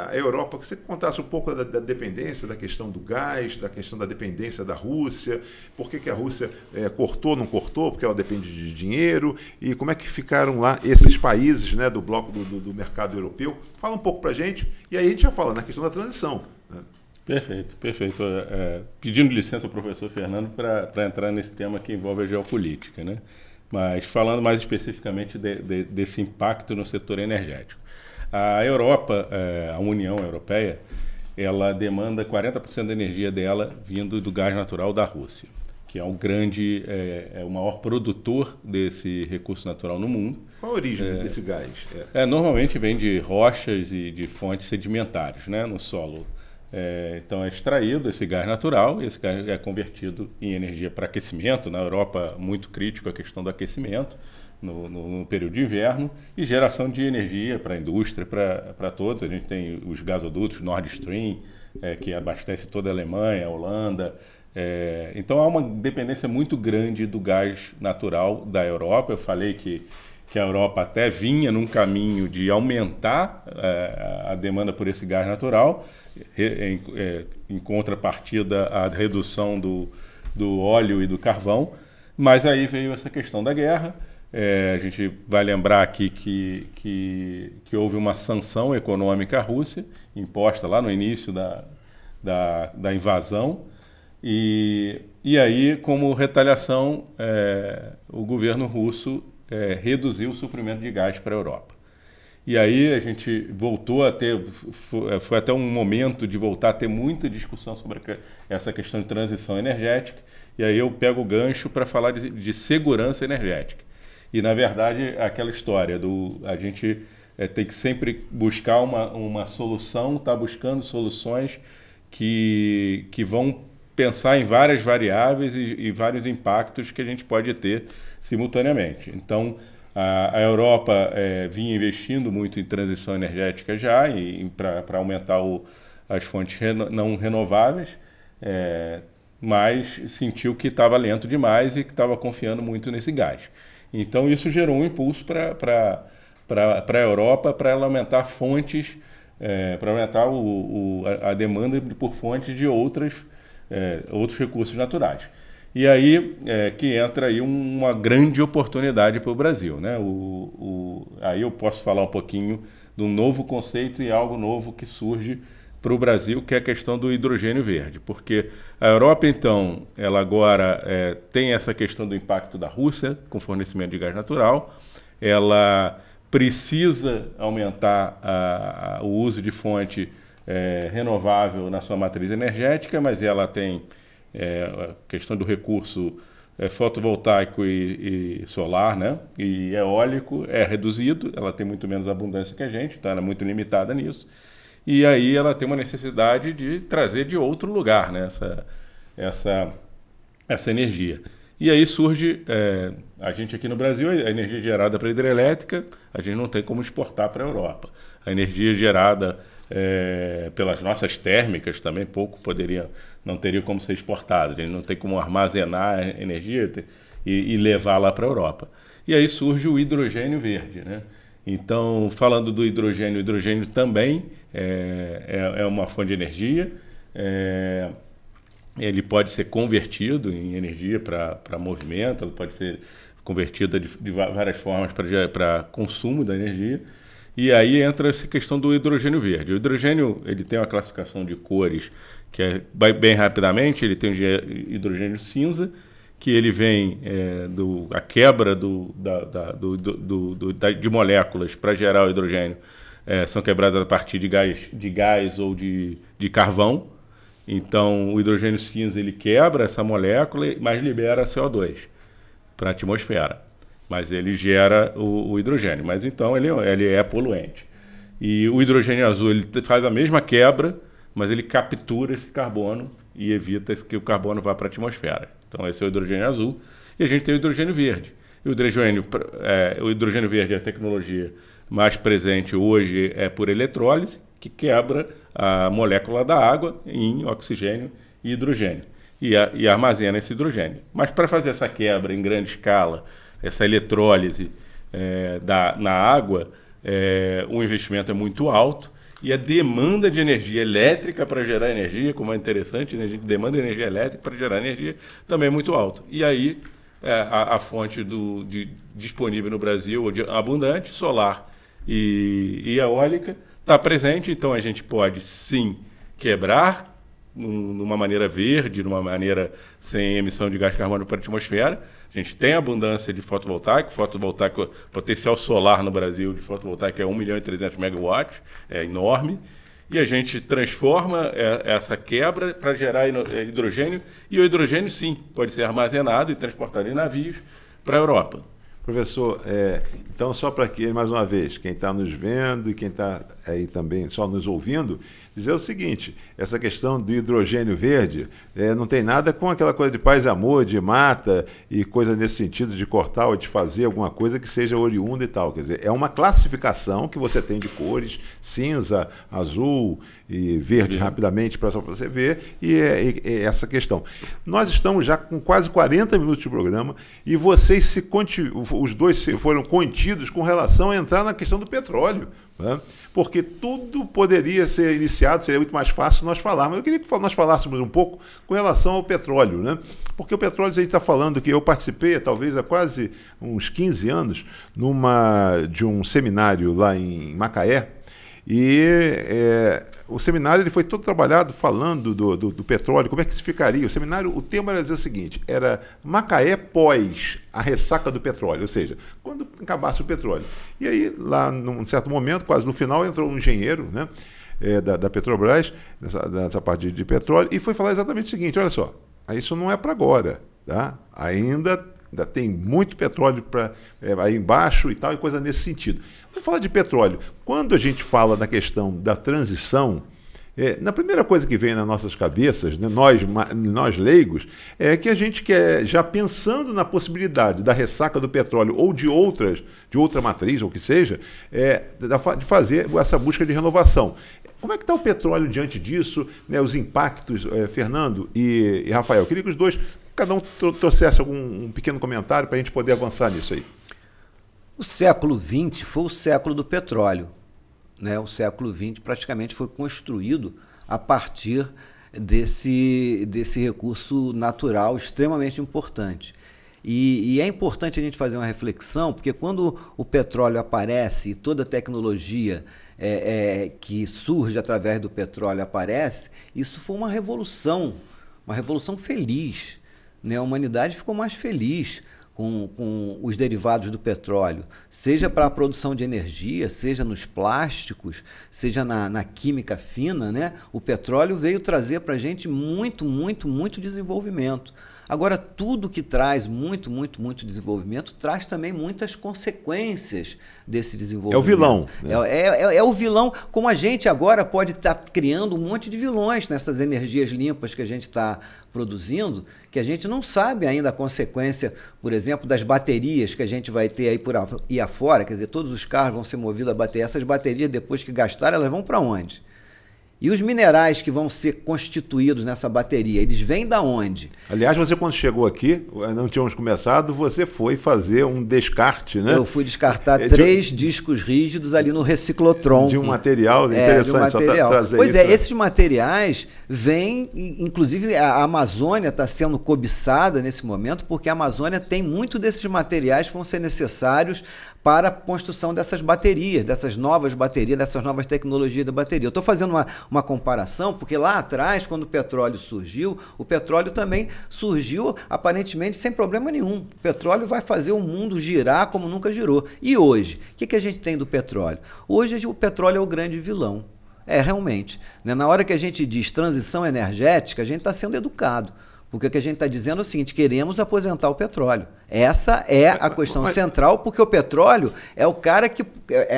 a Europa, que você contasse um pouco da dependência, da questão do gás, da questão da dependência da Rússia, por que a Rússia cortou, não cortou, porque ela depende de dinheiro, e como é que ficaram lá esses países, né, do bloco do mercado europeu. Fala um pouco para a gente, e aí a gente já fala na questão da transição. Né? Perfeito. Pedindo licença ao professor Fernando para entrar nesse tema que envolve a geopolítica, né? Mas falando mais especificamente desse impacto no setor energético. A Europa, a União Europeia, ela demanda 40% da energia dela vindo do gás natural da Rússia, que é o maior produtor desse recurso natural no mundo. Qual a origem desse gás? Normalmente vem de rochas e de fontes sedimentares, né, no solo. Então é extraído esse gás natural e esse gás é convertido em energia para aquecimento. Na Europa, muito crítico a questão do aquecimento no período de inverno, e geração de energia para a indústria, para todos. A gente tem os gasodutos Nord Stream, que abastece toda a Alemanha, a Holanda. Então há uma dependência muito grande do gás natural da Europa. Eu falei que a Europa até vinha num caminho de aumentar a demanda por esse gás natural, em contrapartida à redução do óleo e do carvão, mas aí veio essa questão da guerra. A gente vai lembrar aqui que houve uma sanção econômica à Rússia, imposta lá no início da invasão, e aí, como retaliação, o governo russo reduziu o suprimento de gás para a Europa. E aí a gente voltou a ter, foi até um momento de voltar a ter muita discussão sobre essa questão de transição energética, e aí eu pego o gancho para falar de segurança energética. E, na verdade, aquela história a gente tem que sempre buscar uma solução, está buscando soluções que vão pensar em várias variáveis e vários impactos que a gente pode ter simultaneamente. Então, a Europa vinha investindo muito em transição energética já, para aumentar as fontes não renováveis, mas sentiu que estava lento demais e que estava confiando muito nesse gás. Então isso gerou um impulso para a Europa, para ela aumentar fontes, para aumentar a demanda por fontes de outros recursos naturais. E aí que entra aí uma grande oportunidade para o Brasil, né? Aí eu posso falar um pouquinho de um novo conceito e algo novo que surge para o Brasil, que é a questão do hidrogênio verde, porque a Europa, então, ela agora tem essa questão do impacto da Rússia com fornecimento de gás natural, ela precisa aumentar o uso de fonte renovável na sua matriz energética, mas ela tem a questão do recurso fotovoltaico e solar, né? E eólico é reduzido, ela tem muito menos abundância que a gente, então ela é muito limitada nisso. E aí ela tem uma necessidade de trazer de outro lugar, né, essa energia. E aí surge, a gente aqui no Brasil, a energia gerada para a hidrelétrica, a gente não tem como exportar para a Europa. A energia gerada pelas nossas térmicas também não teria como ser exportada. A gente não tem como armazenar a energia e levar lá para a Europa. E aí surge o hidrogênio verde, né? Então, falando do hidrogênio, o hidrogênio também é uma fonte de energia, ele pode ser convertido em energia para movimento, ele pode ser convertida de várias formas para consumo da energia. E aí entra essa questão do hidrogênio verde. O hidrogênio ele tem uma classificação de cores que é bem rapidamente. Ele tem o hidrogênio cinza, que ele vem a quebra de moléculas para gerar o hidrogênio. São quebradas a partir de gás ou de carvão. Então, o hidrogênio cinza ele quebra essa molécula, mas libera CO2 para a atmosfera. Mas ele gera o hidrogênio. Mas então ele é poluente. E o hidrogênio azul ele faz a mesma quebra, mas ele captura esse carbono e evita que o carbono vá para a atmosfera. Então, esse é o hidrogênio azul. E a gente tem o hidrogênio verde. E o hidrogênio verde é a tecnologia mais presente hoje por eletrólise, que quebra a molécula da água em oxigênio e hidrogênio e armazena esse hidrogênio. Mas para fazer essa quebra em grande escala, essa eletrólise na água, o investimento é muito alto e a demanda de energia elétrica para gerar energia, como é interessante, né? A gente demanda energia elétrica para gerar energia, também é muito alto. E aí a fonte disponível no Brasil, abundante, solar e eólica, está presente. Então a gente pode sim quebrar numa maneira verde, numa maneira sem emissão de gás carbônico para a atmosfera. A gente tem abundância de fotovoltaico, potencial solar no Brasil de fotovoltaico é 1.300.000 megawatts, é enorme, e a gente transforma essa quebra para gerar hidrogênio, e o hidrogênio sim pode ser armazenado e transportado em navios para a Europa. Professor, então só para que, mais uma vez, quem está nos vendo e quem está aí também só nos ouvindo, dizer o seguinte, essa questão do hidrogênio verde não tem nada com aquela coisa de paz e amor, de mata e coisa nesse sentido de cortar ou de fazer alguma coisa que seja oriunda e tal. Quer dizer, é uma classificação que você tem de cores, cinza, azul e verde rapidamente para você ver, e é essa questão. Nós estamos já com quase 40 minutos de programa e vocês os dois foram contidos com relação a entrar na questão do petróleo. Né? Porque tudo poderia ser iniciado, seria muito mais fácil nós falarmos. Mas eu queria que nós falássemos um pouco com relação ao petróleo, né? Porque o petróleo, a gente está falando que eu participei, talvez há quase uns 15 anos, de um seminário lá em Macaé, e o seminário ele foi todo trabalhado falando do petróleo, como é que se ficaria. O seminário, o tema era dizer o seguinte, era Macaé pós a ressaca do petróleo, ou seja, quando acabasse o petróleo. E aí, lá num certo momento, quase no final, entrou um engenheiro, né, da Petrobras, nessa parte de petróleo, e foi falar exatamente o seguinte, olha só, isso não é para agora, tá? Ainda tem muito petróleo aí embaixo e tal, e coisa nesse sentido. Vamos falar de petróleo. Quando a gente fala da questão da transição, na primeira coisa que vem nas nossas cabeças, né, nós leigos, é que a gente quer, já pensando na possibilidade da ressaca do petróleo ou de outra matriz, ou que seja, de fazer essa busca de renovação. Como é que está o petróleo diante disso, né, os impactos, Fernando e Rafael? Eu queria que os dois, cada um trouxesse um pequeno comentário para a gente poder avançar nisso aí. O século XX foi o século do petróleo. Né? O século XX praticamente foi construído a partir desse recurso natural extremamente importante. E é importante a gente fazer uma reflexão, porque quando o petróleo aparece e toda a tecnologia que surge através do petróleo aparece, isso foi uma revolução feliz. Né? A humanidade ficou mais feliz com os derivados do petróleo, seja para a produção de energia, seja nos plásticos, seja na química fina, né? O petróleo veio trazer para a gente muito desenvolvimento. Agora, tudo que traz muito desenvolvimento traz também muitas consequências desse desenvolvimento. É o vilão. Né? É o vilão, como a gente agora pode estar criando um monte de vilões nessas energias limpas que a gente está produzindo, que a gente não sabe ainda a consequência, por exemplo, das baterias que a gente vai ter aí afora, quer dizer, todos os carros vão ser movidos a bateria. Essas baterias, depois que gastarem, elas vão para onde? E os minerais que vão ser constituídos nessa bateria, eles vêm da onde? Aliás, você quando chegou aqui, não tínhamos começado, você foi fazer um descarte, né? Eu fui descartar 3 discos rígidos ali no reciclotron. De um material interessante. De um material. Trazer pois isso, é, esses materiais vêm, inclusive a Amazônia está sendo cobiçada nesse momento, porque a Amazônia tem muito desses materiais que vão ser necessários para a construção dessas baterias, dessas novas tecnologias da bateria. Eu estou fazendo uma comparação, porque lá atrás, quando o petróleo surgiu, o petróleo também surgiu aparentemente sem problema nenhum. O petróleo vai fazer o mundo girar como nunca girou. E hoje, o que a gente tem do petróleo? Hoje o petróleo é o grande vilão. Realmente. Né? Na hora que a gente diz transição energética, a gente está sendo educado. Porque o que a gente está dizendo é o seguinte: queremos aposentar o petróleo. Essa é a questão central, porque o petróleo é o cara que...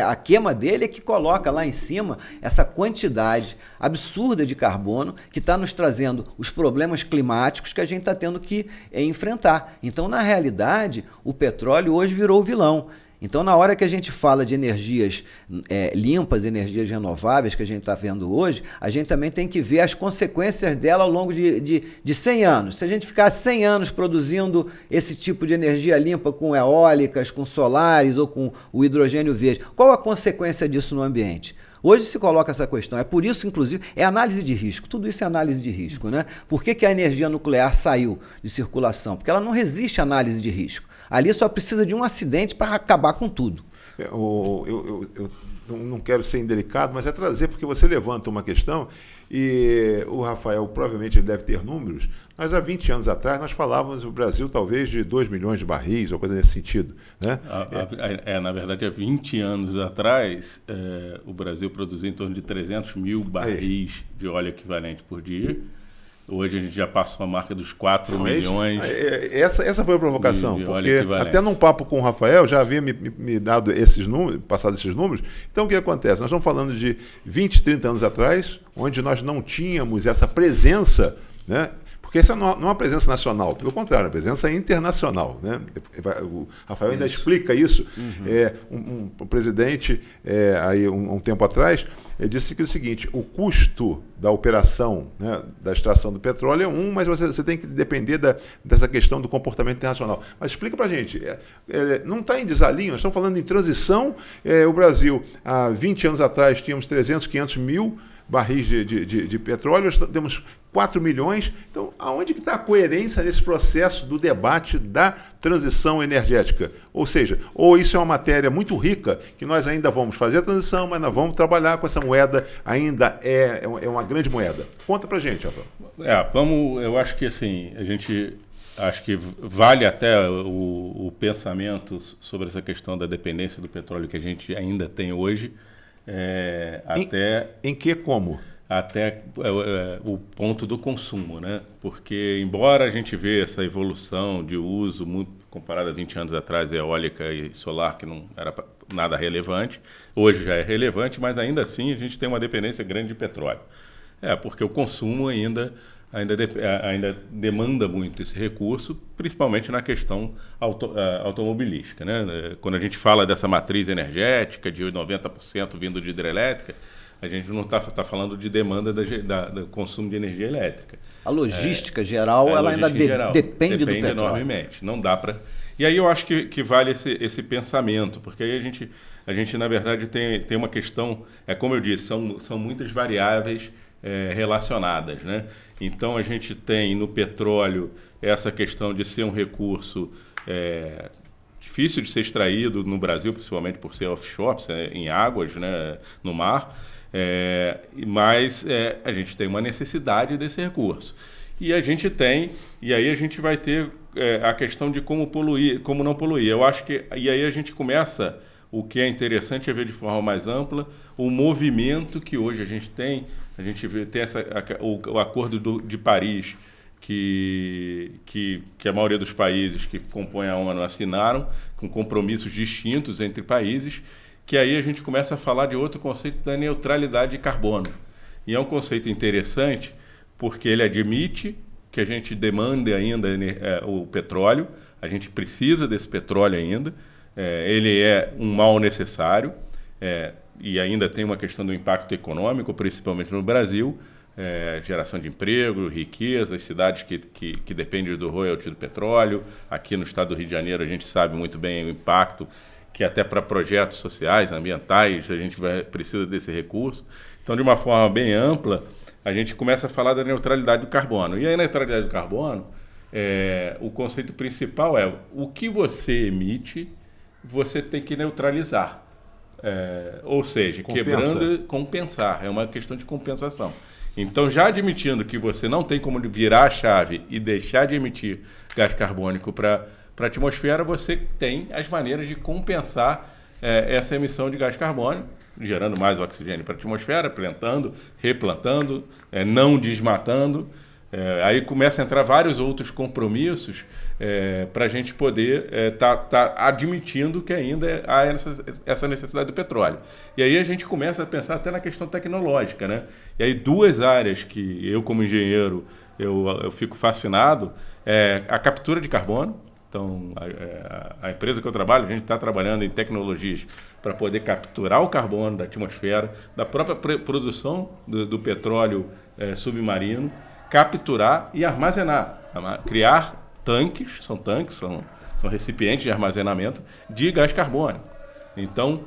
a queima dele é que coloca lá em cima essa quantidade absurda de carbono que está nos trazendo os problemas climáticos que a gente está tendo que enfrentar. Então, na realidade, o petróleo hoje virou o vilão. Então, na hora que a gente fala de energias limpas, energias renováveis que a gente está vendo hoje, a gente também tem que ver as consequências dela ao longo de 100 anos. Se a gente ficar 100 anos produzindo esse tipo de energia limpa com eólicas, com solares ou com o hidrogênio verde, qual a consequência disso no ambiente? Hoje se coloca essa questão, é por isso, inclusive, é análise de risco, tudo isso é análise de risco, né? Por que a energia nuclear saiu de circulação? Porque ela não resiste à análise de risco. Ali só precisa de um acidente para acabar com tudo. Eu não quero ser indelicado, mas é trazer, porque você levanta uma questão e o Rafael provavelmente ele deve ter números. Mas há 20 anos atrás nós falávamos no Brasil talvez de 2 milhões de barris, ou coisa nesse sentido. Né? Na verdade, há 20 anos atrás, o Brasil produzia em torno de 300 mil barris de óleo equivalente por dia. Hoje a gente já passou a marca dos 4 milhões. Essa foi a provocação, porque até num papo com o Rafael já havia me dado esses números, passado esses números. Então o que acontece? Nós estamos falando de 20, 30 anos atrás, onde nós não tínhamos essa presença, né? Porque essa não é uma presença nacional, pelo contrário, é uma presença internacional. Né? O Rafael ainda explica isso. Um presidente, aí um tempo atrás, disse que é o seguinte: o custo da operação, né, da extração do petróleo é mas você tem que depender dessa questão do comportamento internacional. Mas explica para a gente, não está em desalinho, nós estamos falando em transição. O Brasil, há 20 anos atrás, tínhamos 300, 500 mil barris de petróleo, nós temos 4 milhões. Então, aonde que está a coerência nesse processo do debate da transição energética? Ou seja, ou isso é uma matéria muito rica, que nós ainda vamos fazer a transição, mas nós vamos trabalhar com essa moeda, ainda é uma grande moeda. Conta pra gente, Rafael. Eu acho que assim, acho que vale até o pensamento sobre essa questão da dependência do petróleo que a gente ainda tem hoje. Como? Até o ponto do consumo, né? Porque, embora a gente veja essa evolução de uso, muito comparado a 20 anos atrás, eólica e solar, que não era nada relevante, hoje já é relevante, mas ainda assim a gente tem uma dependência grande de petróleo. Porque o consumo ainda demanda muito esse recurso, principalmente na questão automobilística, né? Quando a gente fala dessa matriz energética de 90% vindo de hidrelétrica, a gente não está falando de demanda do consumo de energia elétrica. A logística geral, ela ainda depende do petróleo. Enormemente. Não dá para... E aí eu acho que vale esse pensamento, porque aí a gente na verdade, tem uma questão, como eu disse, são muitas variáveis relacionadas, né? Então a gente tem no petróleo essa questão de ser um recurso difícil de ser extraído no Brasil, principalmente por ser offshore, em águas, né, no mar. Mas a gente tem uma necessidade desse recurso. E aí a gente vai ter a questão de como poluir, como não poluir. Eu acho que e aí a gente começa, o que é interessante é ver de forma mais ampla o movimento que hoje a gente tem. A gente tem o Acordo de Paris, que a maioria dos países que compõem a ONU assinaram, com compromissos distintos entre países, que aí a gente começa a falar de outro conceito da neutralidade de carbono. E é um conceito interessante, porque ele admite que a gente demanda ainda o petróleo, a gente precisa desse petróleo ainda, ele é um mal necessário, e ainda tem uma questão do impacto econômico, principalmente no Brasil, geração de emprego, riqueza, as cidades que dependem do royalty do petróleo. Aqui no estado do Rio de Janeiro a gente sabe muito bem o impacto que até para projetos sociais, ambientais, a gente precisa desse recurso. Então, de uma forma bem ampla, a gente começa a falar da neutralidade do carbono. E aí, a neutralidade do carbono, o conceito principal é o que você emite, você tem que neutralizar. Ou seja, compensar. É uma questão de compensação. Então, já admitindo que você não tem como virar a chave e deixar de emitir gás carbônico para a atmosfera, você tem as maneiras de compensar essa emissão de gás carbônico, gerando mais oxigênio para a atmosfera, plantando, replantando, não desmatando. Aí começa a entrar vários outros compromissos para a gente poder tá admitindo que ainda há essa necessidade do petróleo. E aí a gente começa a pensar até na questão tecnológica, né? E aí duas áreas que eu, como engenheiro, eu fico fascinado é a captura de carbono. Então, a empresa que eu trabalho, a gente está trabalhando em tecnologias para poder capturar o carbono da atmosfera, da própria produção do petróleo submarino, capturar e armazenar, criar tanques, são recipientes de armazenamento de gás carbônico. Então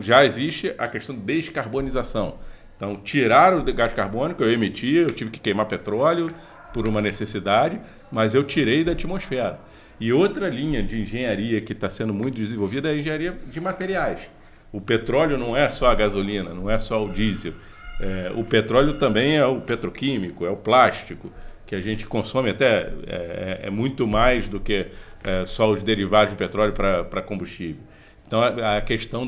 já existe a questão de descarbonização. Então, tirar o gás carbônico, eu emitia, eu tive que queimar petróleo por uma necessidade, mas eu tirei da atmosfera. E outra linha de engenharia que está sendo muito desenvolvida é a engenharia de materiais. O petróleo não é só a gasolina, não é só o diesel. O petróleo também é o petroquímico, é o plástico, que a gente consome até é muito mais do que só os derivados de petróleo para combustível. Então, a questão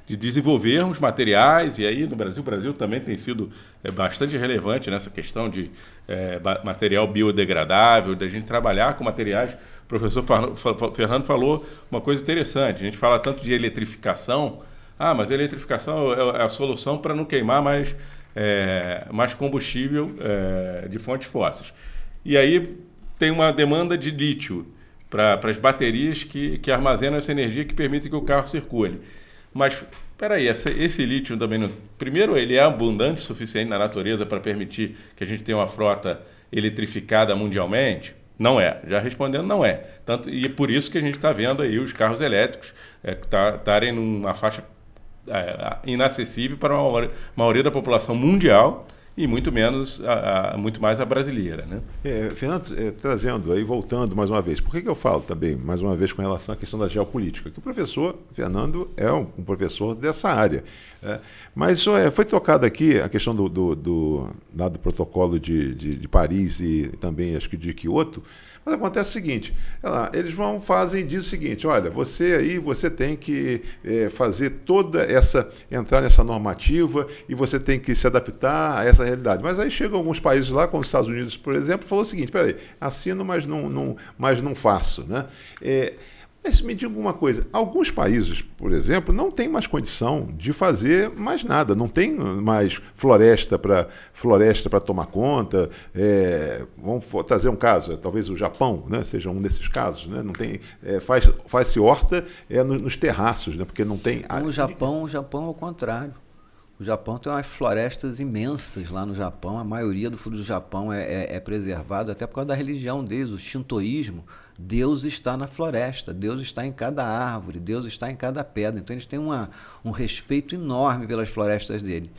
de desenvolvermos materiais, e aí no Brasil, o Brasil também tem sido bastante relevante nessa questão de material biodegradável, da gente trabalhar com materiais. O professor Fernando falou uma coisa interessante, a gente fala tanto de eletrificação, mas a eletrificação é a solução para não queimar mais combustível de fontes fósseis. E aí tem uma demanda de lítio para as baterias que armazenam essa energia que permite que o carro circule. Mas, espera aí, esse lítio também, primeiro, ele é abundante o suficiente na natureza para permitir que a gente tenha uma frota eletrificada mundialmente? Não é. Já respondendo, não é. E é por isso que a gente está vendo aí os carros elétricos estarem numa faixa inacessível para a maioria da população mundial e muito mais a brasileira, né? Fernando, trazendo aí, voltando mais uma vez, por que eu falo também, mais uma vez, com relação à questão da geopolítica? Que o professor Fernando é um professor dessa área. Mas foi tocado aqui a questão do protocolo de Paris e também, acho que de Kyoto. Mas acontece o seguinte, eles diz o seguinte, olha, você tem que fazer entrar nessa normativa e você tem que se adaptar a essa realidade. Mas aí chegam alguns países lá, como os Estados Unidos, por exemplo, falou o seguinte, peraí, assino, mas não faço, né? Mas me diga uma coisa, alguns países, por exemplo, não têm mais condição de fazer mais nada, não tem mais floresta para tomar conta. Vamos trazer um caso, talvez o Japão, né, seja um desses casos, né, não tem, faz-se horta nos terraços, né, porque não tem... O Japão é o contrário. O Japão tem umas florestas imensas lá no Japão, a maioria do Japão é preservado até por causa da religião deles, o shintoísmo. Deus está na floresta, Deus está em cada árvore, Deus está em cada pedra. Então eles têm um respeito enorme pelas florestas dele.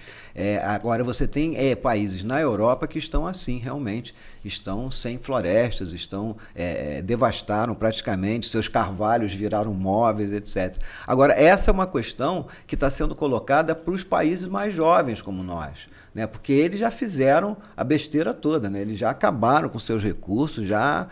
Agora você tem países na Europa que estão assim, realmente, estão sem florestas, devastaram praticamente, seus carvalhos viraram móveis, etc. Agora, essa é uma questão que está sendo colocada para os países mais jovens como nós, né? Porque eles já fizeram a besteira toda, né? Eles já acabaram com seus recursos, já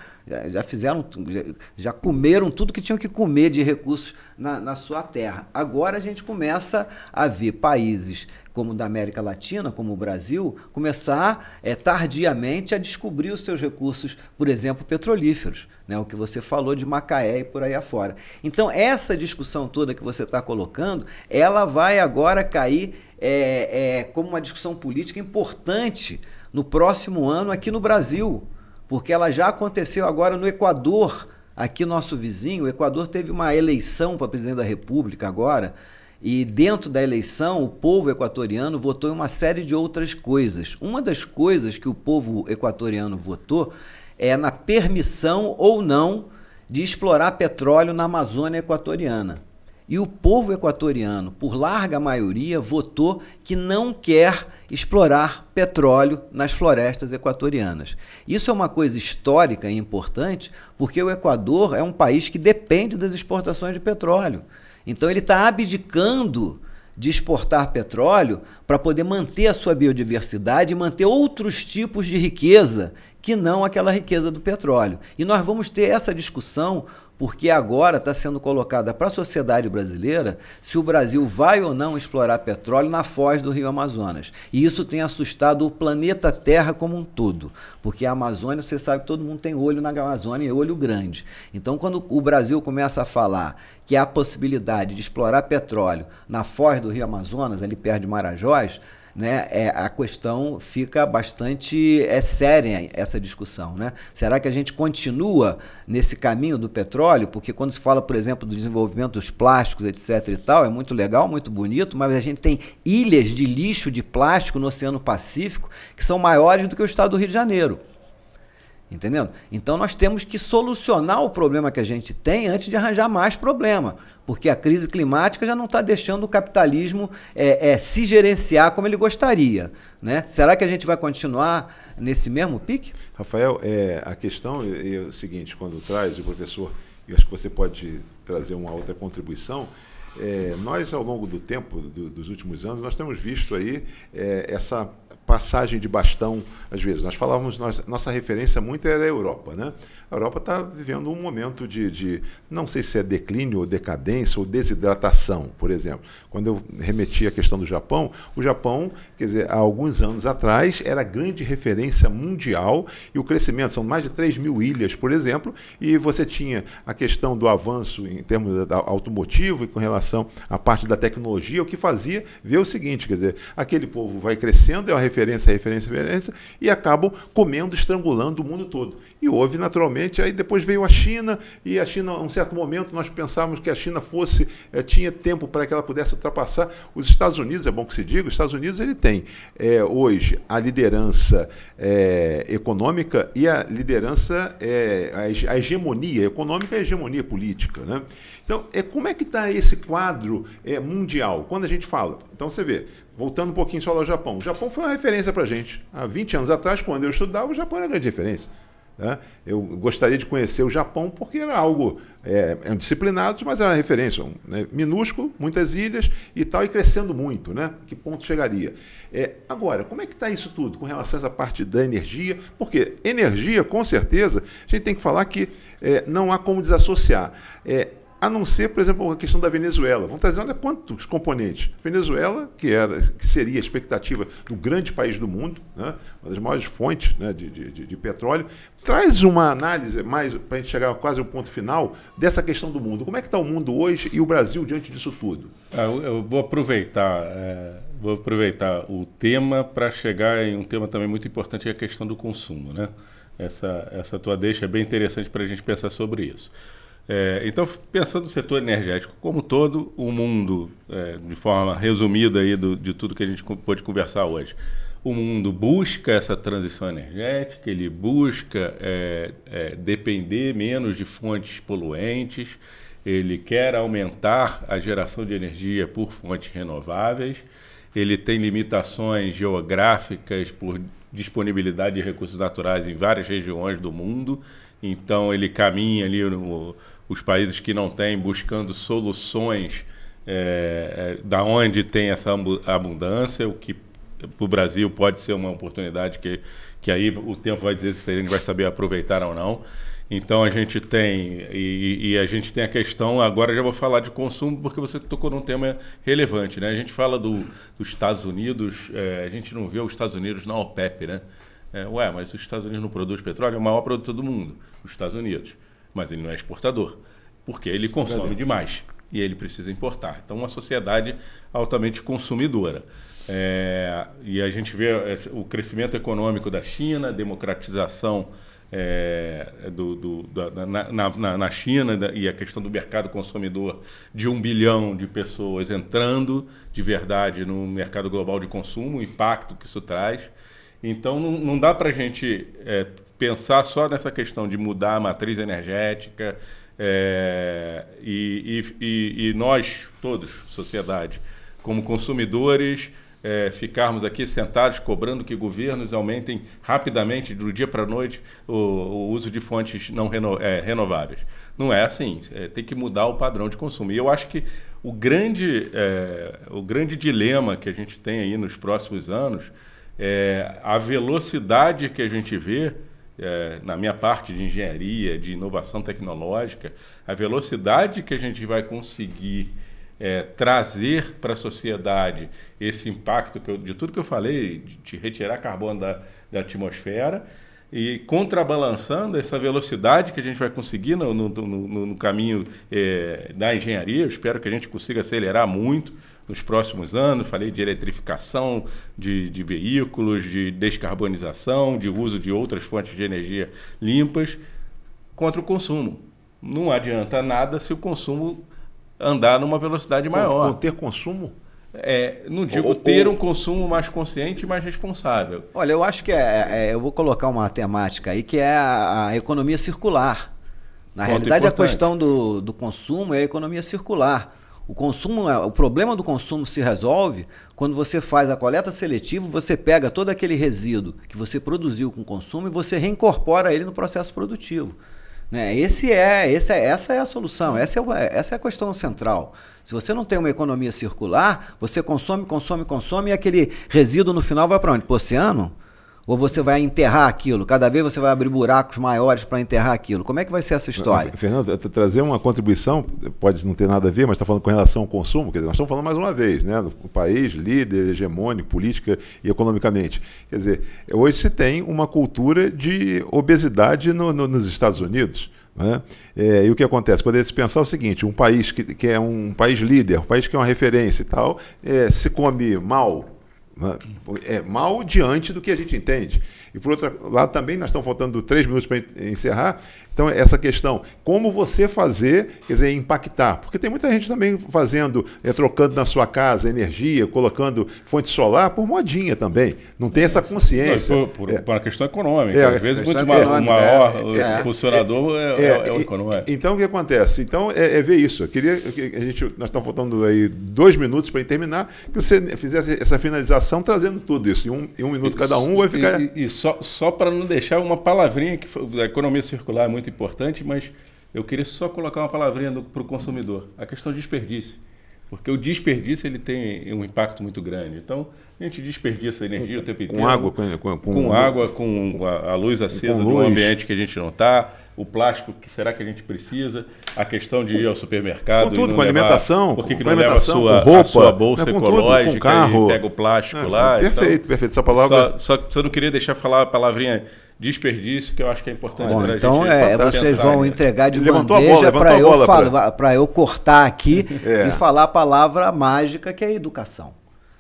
comeram tudo que tinham que comer de recursos na sua terra. Agora a gente começa a ver países como da América Latina, como o Brasil, começar tardiamente a descobrir os seus recursos, por exemplo, petrolíferos, né? O que você falou de Macaé e por aí afora. Então, essa discussão toda que você está colocando, ela vai agora cair como uma discussão política importante no próximo ano aqui no Brasil, porque ela já aconteceu agora no Equador, Aqui, nosso vizinho, o Equador, teve uma eleição para presidente da República agora, e dentro da eleição, o povo equatoriano votou em uma série de outras coisas. Uma das coisas que o povo equatoriano votou é na permissão ou não de explorar petróleo na Amazônia equatoriana. E o povo equatoriano, por larga maioria, votou que não quer explorar petróleo nas florestas equatorianas. Isso é uma coisa histórica e importante, porque o Equador é um país que depende das exportações de petróleo. Então ele está abdicando de exportar petróleo para poder manter a sua biodiversidade e manter outros tipos de riqueza que não aquela riqueza do petróleo. E nós vamos ter essa discussão porque agora está sendo colocada para a sociedade brasileira se o Brasil vai ou não explorar petróleo na foz do Rio Amazonas. E isso tem assustado o planeta Terra como um todo, porque a Amazônia, você sabe que todo mundo tem olho na Amazônia e olho grande. Então, quando o Brasil começa a falar que há a possibilidade de explorar petróleo na foz do Rio Amazonas, ali perto de Marajós, né, a questão fica bastante séria, essa discussão, né? Será que a gente continua nesse caminho do petróleo? Porque quando se fala, por exemplo, do desenvolvimento dos plásticos, etc. e tal, é muito legal, muito bonito, mas a gente tem ilhas de lixo de plástico no Oceano Pacífico que são maiores do que o estado do Rio de Janeiro. Entendendo? Então nós temos que solucionar o problema que a gente tem antes de arranjar mais problema, porque a crise climática já não está deixando o capitalismo se gerenciar como ele gostaria, né? Será que a gente vai continuar nesse mesmo pique? Rafael, a questão é o seguinte, quando traz o professor, eu acho que você pode trazer uma outra contribuição. Nós, ao longo do tempo, dos últimos anos, nós temos visto aí essa passagem de bastão, às vezes. Nós falávamos, nossa referência muito era a Europa, né? A Europa está vivendo um momento de, não sei se é declínio ou decadência ou desidratação, por exemplo. Quando eu remeti à questão do Japão, o Japão, quer dizer, há alguns anos atrás, era grande referência mundial e o crescimento, são mais de 3 mil ilhas, por exemplo, e você tinha a questão do avanço em termos automotivo e com relação à parte da tecnologia, o que fazia ver o seguinte, quer dizer, aquele povo vai crescendo, é uma referência, e acabam comendo, estrangulando o mundo todo. E houve, naturalmente, aí depois veio a China, e a China, a um certo momento, nós pensávamos que a China tinha tempo para que ela pudesse ultrapassar os Estados Unidos, é bom que se diga, os Estados Unidos ele tem hoje a liderança econômica e a liderança, a hegemonia econômica e a hegemonia política, né? Então, como é que está esse quadro mundial? Quando a gente fala, então você vê, voltando um pouquinho só ao Japão, o Japão foi uma referência para a gente. Há 20 anos atrás, quando eu estudava, o Japão era grande referência. Eu gostaria de conhecer o Japão porque era algo disciplinados, mas era uma referência, né? Minúsculo, muitas ilhas e tal, e crescendo muito, né? Que ponto chegaria? Agora, como é que está isso tudo com relação a essa parte da energia? Porque energia, com certeza, a gente tem que falar que não há como desassociar. A não ser, por exemplo, a questão da Venezuela. Vamos trazer, olha quantos componentes. Venezuela, que seria a expectativa do grande país do mundo, né? Uma das maiores fontes, né, de petróleo, traz uma análise mais para a gente chegar quase ao ponto final dessa questão do mundo. Como é que está o mundo hoje e o Brasil diante disso tudo? Eu vou aproveitar o tema para chegar em um tema também muito importante, que é a questão do consumo, né? Essa tua deixa é bem interessante para a gente pensar sobre isso. Então, pensando no setor energético como todo, o mundo, de forma resumida aí de tudo que a gente pôde conversar hoje, o mundo busca essa transição energética, ele busca depender menos de fontes poluentes, ele quer aumentar a geração de energia por fontes renováveis, ele tem limitações geográficas por disponibilidade de recursos naturais em várias regiões do mundo, então ele caminha ali os países que não têm, buscando soluções da onde tem essa abundância, o que para o Brasil pode ser uma oportunidade que aí o tempo vai dizer se a gente vai saber aproveitar ou não. Então a gente tem, e a gente tem a questão, agora já vou falar de consumo, porque você tocou num tema relevante, né? A gente fala dos Estados Unidos, a gente não vê os Estados Unidos na OPEP, né? Mas os Estados Unidos não produz petróleo, é o maior produtor do mundo, os Estados Unidos. Mas ele não é exportador, porque ele consome demais e ele precisa importar. Então, uma sociedade altamente consumidora. E a gente vê o crescimento econômico da China, a democratização na China, e a questão do mercado consumidor de 1 bilhão de pessoas entrando de verdade no mercado global de consumo, o impacto que isso traz. Então, não dá para a gente pensar só nessa questão de mudar a matriz energética e nós, todos, sociedade, como consumidores, ficarmos aqui sentados cobrando que governos aumentem rapidamente, do dia para a noite, o uso de fontes não renováveis. Não é assim, tem que mudar o padrão de consumo. E eu acho que o grande dilema que a gente tem aí nos próximos anos é a velocidade que a gente vê, na minha parte de engenharia, de inovação tecnológica, a velocidade que a gente vai conseguir trazer para a sociedade esse impacto de tudo que eu falei, de retirar carbono da atmosfera, e contrabalançando essa velocidade que a gente vai conseguir no caminho da engenharia. Eu espero que a gente consiga acelerar muito nos próximos anos. Falei de eletrificação de veículos, de descarbonização, de uso de outras fontes de energia limpas, contra o consumo. Não adianta nada se o consumo andar numa velocidade maior. Ter consumo? Não digo ter um consumo mais consciente e mais responsável. Olha, eu acho que eu vou colocar uma temática aí que é a economia circular. Na realidade, importante. A questão do consumo é a economia circular. O problema do consumo se resolve quando você faz a coleta seletiva, você pega todo aquele resíduo que você produziu com o consumo e você reincorpora ele no processo produtivo. Essa é a solução, essa é a questão central. Se você não tem uma economia circular, você consome e aquele resíduo no final vai para onde? Para o oceano? Ou você vai enterrar aquilo? Cada vez você vai abrir buracos maiores para enterrar aquilo. Como é que vai ser essa história? Fernando, trazer uma contribuição, pode não ter nada a ver, mas está falando com relação ao consumo, quer dizer, nós estamos falando mais uma vez, né, do país líder, hegemônico, política e economicamente. Quer dizer, hoje se tem uma cultura de obesidade nos Estados Unidos. Né? E o que acontece? Poderia se pensar o seguinte: um país que é um país líder, um país que é uma referência e tal, se come mal. Mal diante do que a gente entende. E por outro lado também, nós estamos faltando 3 minutos para encerrar. Então, essa questão, como você fazer, quer dizer, impactar. Porque tem muita gente também fazendo, trocando na sua casa energia, colocando fonte solar por modinha também. Não tem essa consciência. Por uma questão econômica. Às vezes, muito maior funcionador é o econômico. Então, o que acontece? Então, ver isso. Eu queria que nós estamos faltando aí 2 minutos para terminar, que você fizesse essa finalização trazendo tudo isso. Em um minuto cada um vai ficar... E só para não deixar uma palavrinha, que a economia circular é muito importante, mas eu queria só colocar uma palavrinha para o consumidor. A questão do desperdício. Porque o desperdício ele tem um impacto muito grande. Então, a gente desperdiça energia o tempo inteiro. Com água, com a luz acesa no ambiente que a gente não está, o plástico, que será que a gente precisa, a questão de ir ao supermercado. Com tudo, com alimentação, por que não leva a sua bolsa ecológica tudo, carro, e pega o plástico lá? Perfeito, perfeito. Essa palavra... Só eu não queria deixar falar a palavrinha desperdício, que eu acho que é importante para a gente. Então, vocês vão entregar de bandeja para eu cortar aqui e falar a palavra mágica, que é a educação.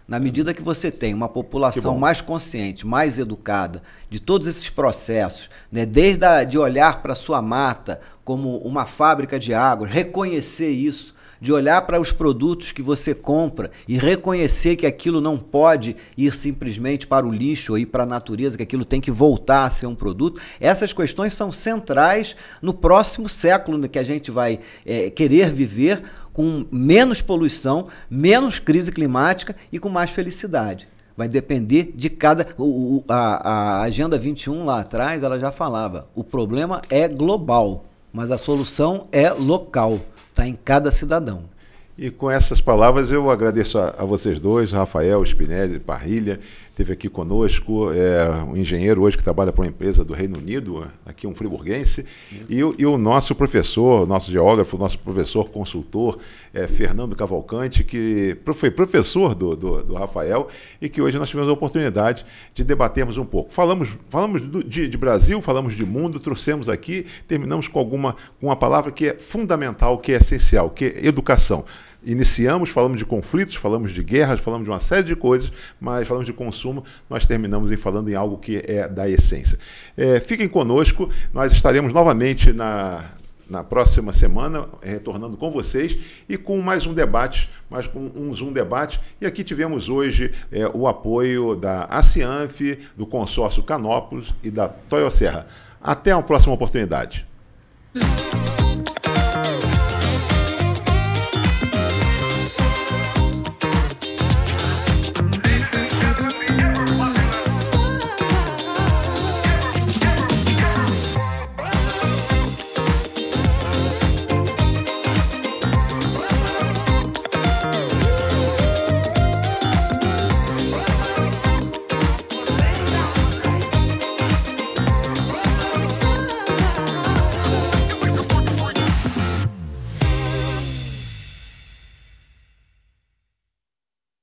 Na medida que você tem uma população mais consciente, mais educada, de todos esses processos, né, desde de olhar para a sua mata como uma fábrica de água, reconhecer isso, de olhar para os produtos que você compra e reconhecer que aquilo não pode ir simplesmente para o lixo ou ir para a natureza, que aquilo tem que voltar a ser um produto. Essas questões são centrais no próximo século que a gente vai querer viver com menos poluição, menos crise climática e com mais felicidade. Vai depender de cada... A Agenda 21 lá atrás, ela já falava, o problema é global, mas a solução é local. Está em cada cidadão. E com essas palavras eu agradeço a vocês dois, Rafael Spinelli Parrilha, esteve aqui conosco, um engenheiro hoje que trabalha para uma empresa do Reino Unido, aqui um friburguense, e o nosso professor, nosso geógrafo, nosso professor consultor, Fernando Cavalcante, que foi professor do Rafael e que hoje nós tivemos a oportunidade de debatermos um pouco. Falamos de Brasil, falamos de mundo, trouxemos aqui, terminamos com uma palavra que é fundamental, que é essencial, que é educação. iniciamos, falamos de conflitos, falamos de guerras, falamos de uma série de coisas, mas falamos de consumo, nós terminamos falando em algo que é da essência. Fiquem conosco, nós estaremos novamente na próxima semana, retornando com vocês e com mais um debate, mais com um Zoom Debate. E aqui tivemos hoje o apoio da Acianf, do consórcio Canópolis e da Toyo Serra. Até a próxima oportunidade.